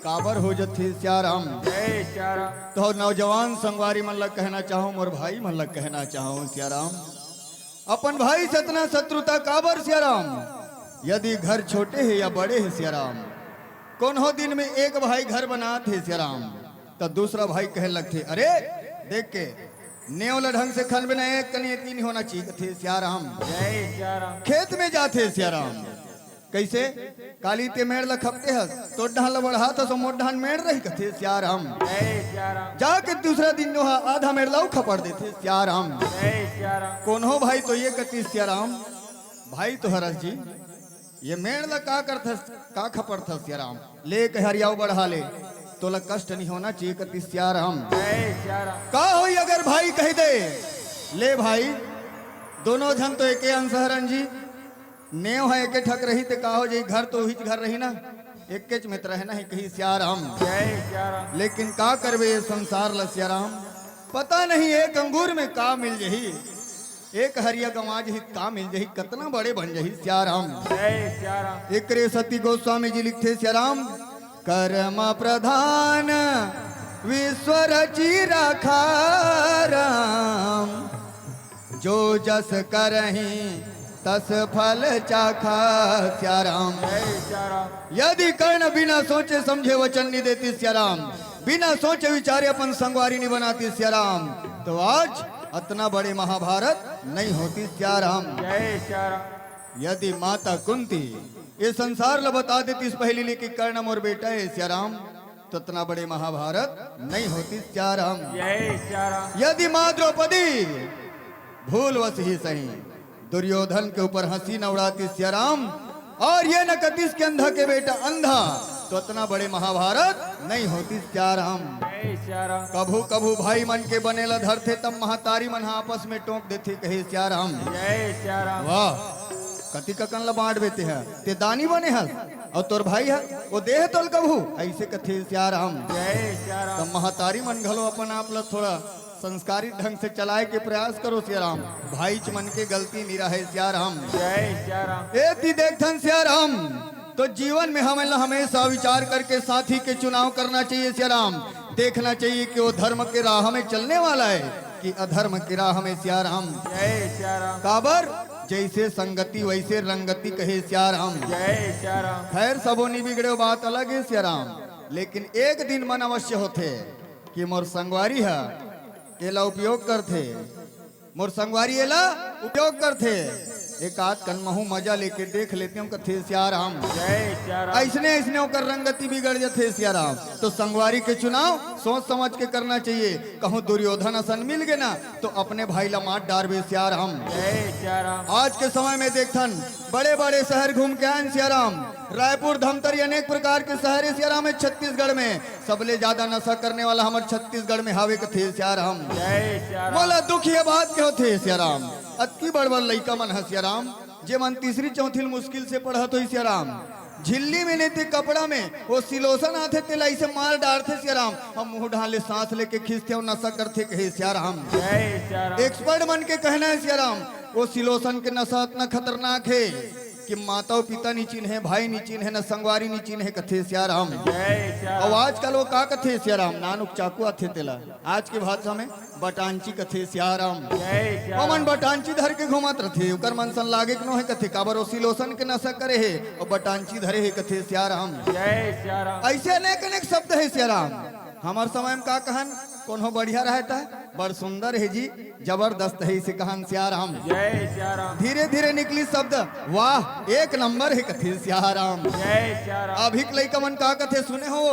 काबर हो जाती सियाराम। जय सिया राम। तो नौजवान संगवारी मन लग कहना चाहूं, मोर भाई मन लग कहना चाहूं सियाराम, अपन भाई से इतना शत्रुता काबर सियाराम, यदि घर छोटे है या बड़े है सियाराम, कौन हो दिन में एक भाई घर बनाते सियाराम, तो दूसरा भाई कह लगते अरे देख के नेवला ढंग से खन बिना एक कनी तीन होना चाहिए थे सियाराम। जय सिया राम। खेत में जाते सियाराम, कैसे काली ते मेड़ ला खपते हस, तो ढाल बढ़ा था सो मोट ढान मेड़ रही कथे सियाराम, जय सिया राम। जाके दूसरा दिन जो आधा मेड़ लाऊ खपड़ देते सियाराम। जय सिया राम। कौन हो भाई तो ये कती सियाराम, भाई तो हरस जी ये मेड़ ला का करथस, का खपड़ था सियाराम, ले के हरियाऊ बढ़ा ले, तो ला कष्ट नहीं होना चाहिए कती सियाराम। जय सिया राम। का होई अगर भाई कह दे ले भाई दोनों जन तो एके अंशहरन जी, नेव है एके ठक रही ते का हो जाई, घर तो ही घर रही ना, एक के मित्र रहना है कही सियाराम। जय सिया राम। लेकिन का करबे ये संसार ला सियाराम, पता नहीं एक अंगूर में का मिल जही, एक हरिया गंवा जही का मिल जही, कितना बड़े बन जही सियाराम। जय सियाराम। एक रे सती गोस्वामी जी लिखते सियाराम, कर्म प्रधान विश्व रची रखा राम, जो जस करही तस फल चाखा सियाराम। जय सियाराम। यदि कर्ण बिना सोचे समझे वचन नहीं देती सियाराम, बिना सोचे विचारे अपन संगवारी नहीं बनाती सियाराम, तो आज इतना बड़े महाभारत नहीं होती सियाराम। जय सियाराम। यदि माता कुंती ये संसार ला बता देती इस पहली लिए कि कर्ण मोर बेटा है सियाराम, तो इतना बड़े महाभारत नहीं होती सियाराम। जय सियाराम। यदि माँ द्रौपदी भूलवश ही सही दुर्योधन के ऊपर हंसी न उड़ाती सियाराम, और ये न कतीस के अंधा के बेटा अंधा, तो इतना बड़े महाभारत नहीं होती सियाराम। जय सियाराम। कभू कभू भाई मन के बनेला धरते तब महतारी मन आपस में टोक देते कहे सियाराम। जय सियाराम। वाह कति ककन ला बांट बेते हैं ते दानी बने हस, और तोर भाई है वो देह तोल कभू ऐसे कथे सियाराम। जय सियाराम। तब महतारी मन घलो अपन आप ला थोड़ा संस्कारी ढंग से चलाए के प्रयास करो सियाराम, भाई च मन के गलती नहीं रहे सियाराम। जय सियाराम। एती देखथन सियाराम, तो जीवन में हमें हमेशा विचार करके साथी के चुनाव करना चाहिए सियाराम। देखना चाहिए कि वो धर्म के राह में चलने वाला है कि अधर्म की राह में सियाराम। जय सियाराम। काबर जैसे संगति वैसे रंगति कहे सियाराम। जय सियाराम। खैर सबो नहीं बिगड़े बात अलग है सियाराम, लेकिन एक दिन मन अवश्य होते कि मोर संगवारी है एला उपयोग करते, मोर संगवारी एला उपयोग करते, एक आध कनमहू मजा लेके देख लेते हूँ कथे सियाराम। जय सियाराम। ऐसने ऐसने होकर रंगति बिगड़ जाते सियाराम, तो संगवारी के चुनाव सोच समझ के करना चाहिए। कहूँ दुर्योधन असन मिल गए ना तो अपने भाई ला मार डारबे सियाराम। जय सियाराम। आज के समय में देखथन बड़े बड़े शहर घूम के आए सियाराम, रायपुर धमतरी अनेक प्रकार के शहर है सियाराम है छत्तीसगढ़ में, सबले ज्यादा नशा करने वाला हमारे छत्तीसगढ़ में हावे कथे सियाराम। जय सियाराम। बोला दुख ये बात के होते सियाराम, अतकी बड़ बड़ लइका मन है सियाराम, जे मन तीसरी चौथी मुश्किल से पढ़त हो सियाराम, झिल्ली में लेते कपड़ा में वो सिलोसन आते तेला ऐसे मार डालते सियाराम, हम मुंह ढाले सांस लेके खींचते और नशा करते कहे सियाराम। जय सियाराम। एक्सपर्ट मन के कहना है सियाराम, वो सिलोसन के नशा इतना खतरनाक है कि माता पिता नहीं चिन्हे, भाई नहीं चिन्हे, न संगवारी नहीं चिन्हे कथे सियाराम। जय सियाराम। और आजकल वो का कथे सियाराम, नानुक चाकू आथे तेला, आज के भाषा में बटांची कथे सियाराम। जय ओ सियाराम। मन बटांची धर के घुमात रथे, ओकर मन सन लागे कि नो है कथे काबर ओ सिलोसन के नशा करे है और बटांची धरे है कथे सियाराम। जय सियाराम। ऐसे अनेक अनेक शब्द है सियाराम। हमार समय में का कहन कोनो बढ़िया रहता है, बड़ सुंदर है जी, जबरदस्त है इसे कहन सियाराम। जय सियाराम। धीरे धीरे निकली शब्द वाह एक नंबर है कथे सियाराम। जय सियाराम। अभी के लइका मन का कथे सुने हो,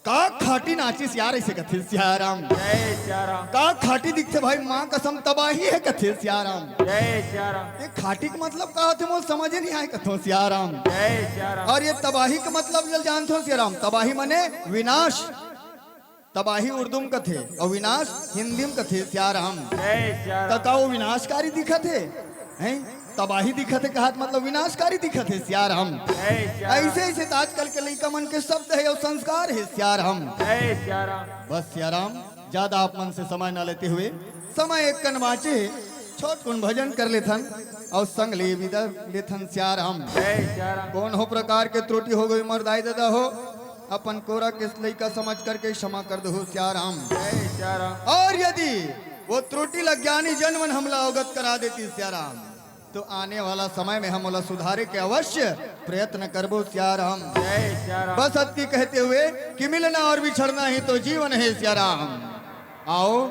का खाटी नाची सियार ऐसे कथे सियाराम, जय सियाराम। का खाटी दिखते भाई माँ कसम तबाही है कथे सियाराम। जय सियाराम। ये खाटी का मतलब का होते मोल समझ नहीं आए कथो सियाराम। जय सियाराम। और ये तबाही का मतलब जल जानते हो सियाराम, तबाही मने विनाश, तबाही उर्दू में कथे और विनाश हिंदी में कथे सियाराम। जय सियाराम। तका वो विनाशकारी दिखत है, तबाही दिखत है कहा मतलब विनाशकारी दिखत है सियाराम। जय सियाराम। ऐसे ऐसे तो आजकल के लइका मन के शब्द है और संस्कार है सियाराम। जय सियाराम। बस सियाराम ज्यादा आप मन से समय न लेते हुए समय एक कन बाचे छोट कुन भजन कर लेथन और संग ले विदा लेथन सियाराम। जय सियाराम। कौन हो प्रकार के त्रुटि हो गई मर्दाई दादा हो अपन कोरा किस लइका समझ करके क्षमा कर दो सियाराम। जय सियाराम। और यदि वो त्रुटि लज्ञानी जनमन हमला अवगत करा देती सियाराम, तो आने वाला समय में हम ओला सुधारे के अवश्य प्रयत्न करबो सियाराम। जय सियाराम। बस अति कहते हुए कि मिलना और बिछड़ना ही तो जीवन है सियाराम। आओ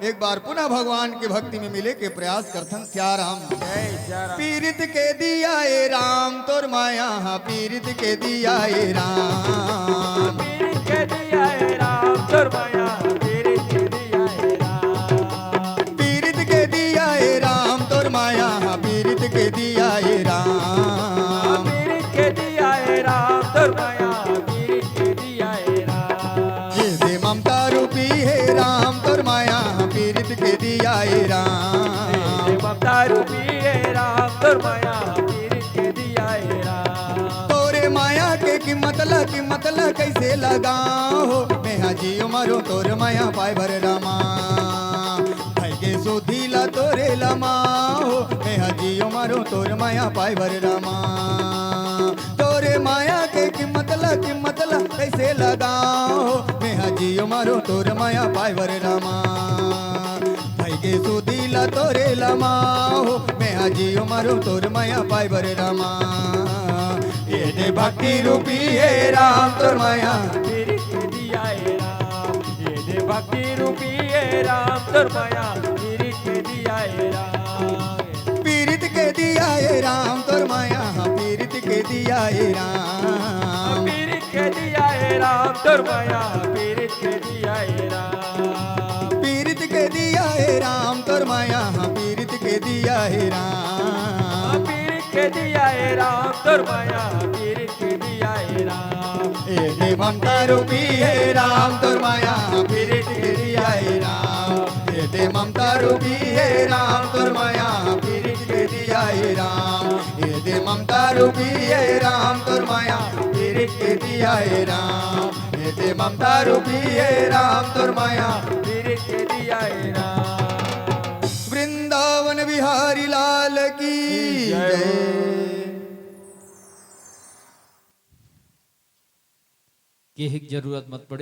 एक बार पुनः भगवान की भक्ति में मिले के प्रयास करथन सियाराम। जय सियाराम। पीरित के दिया ए राम तोर माया, पीरित के दिया ए राम, पीर के दिया है राम तोर माया, पीर के दिया है राम। पीरित के दिया ए राम तोर माया, पीरित के दिया ए राम, पीर के दिया है राम तोर माया, पीर के दिया है राम। ये दे ममता रूपी है राम तोर माया, पीरित के दिया ए राम, ममता रूपी है राम तोर माया, पीर के दिया है राम। तोरे माया के कीमत ला कि मतलब कैसे लगाओ मैं हाजियो मारो तोर माया पाए भर रामा भाई के सुधीला तोरे लमाओ मैं हाजियो मारो तोर माया पाए भर रामा तोरे माया के कि मतलब कैसे लगाओ मैं हाजियो मारो तोर माया पाए भर रामा भाई के सुधीला तोरे लमाओ मैं हाजियो मारो तोर माया पाए भर रामा ये दे भक्ति रूपी है राम तोर माया पीरित के दिया है राम ये दे भक्ति रूपी है राम तोर माया पीरित के दिया है राम पीरित के दिया है राम तोर माया पीरित के दिया है राम पीरित के दिया है राम तोर माया पीरित के दिया है राम पीरित के दिया है राम तोर माया पीरित के दिया है राम पीरित के दिया है राम तोर माया पीरित के दिया है राम ए दे ममता रूपी है राम तोर माया पीरित के दिया है राम ए दे ममता रूपी है राम तोर माया पीरित के दिया है राम ए दे ममता रूपी है राम तोर माया पीरित के दिया है राम ए दे ममता रूपी है राम तोर माया पीरित के दिया है राम वृंदावन बिहारी लाल की जय। कि जरूरत मत पड़े।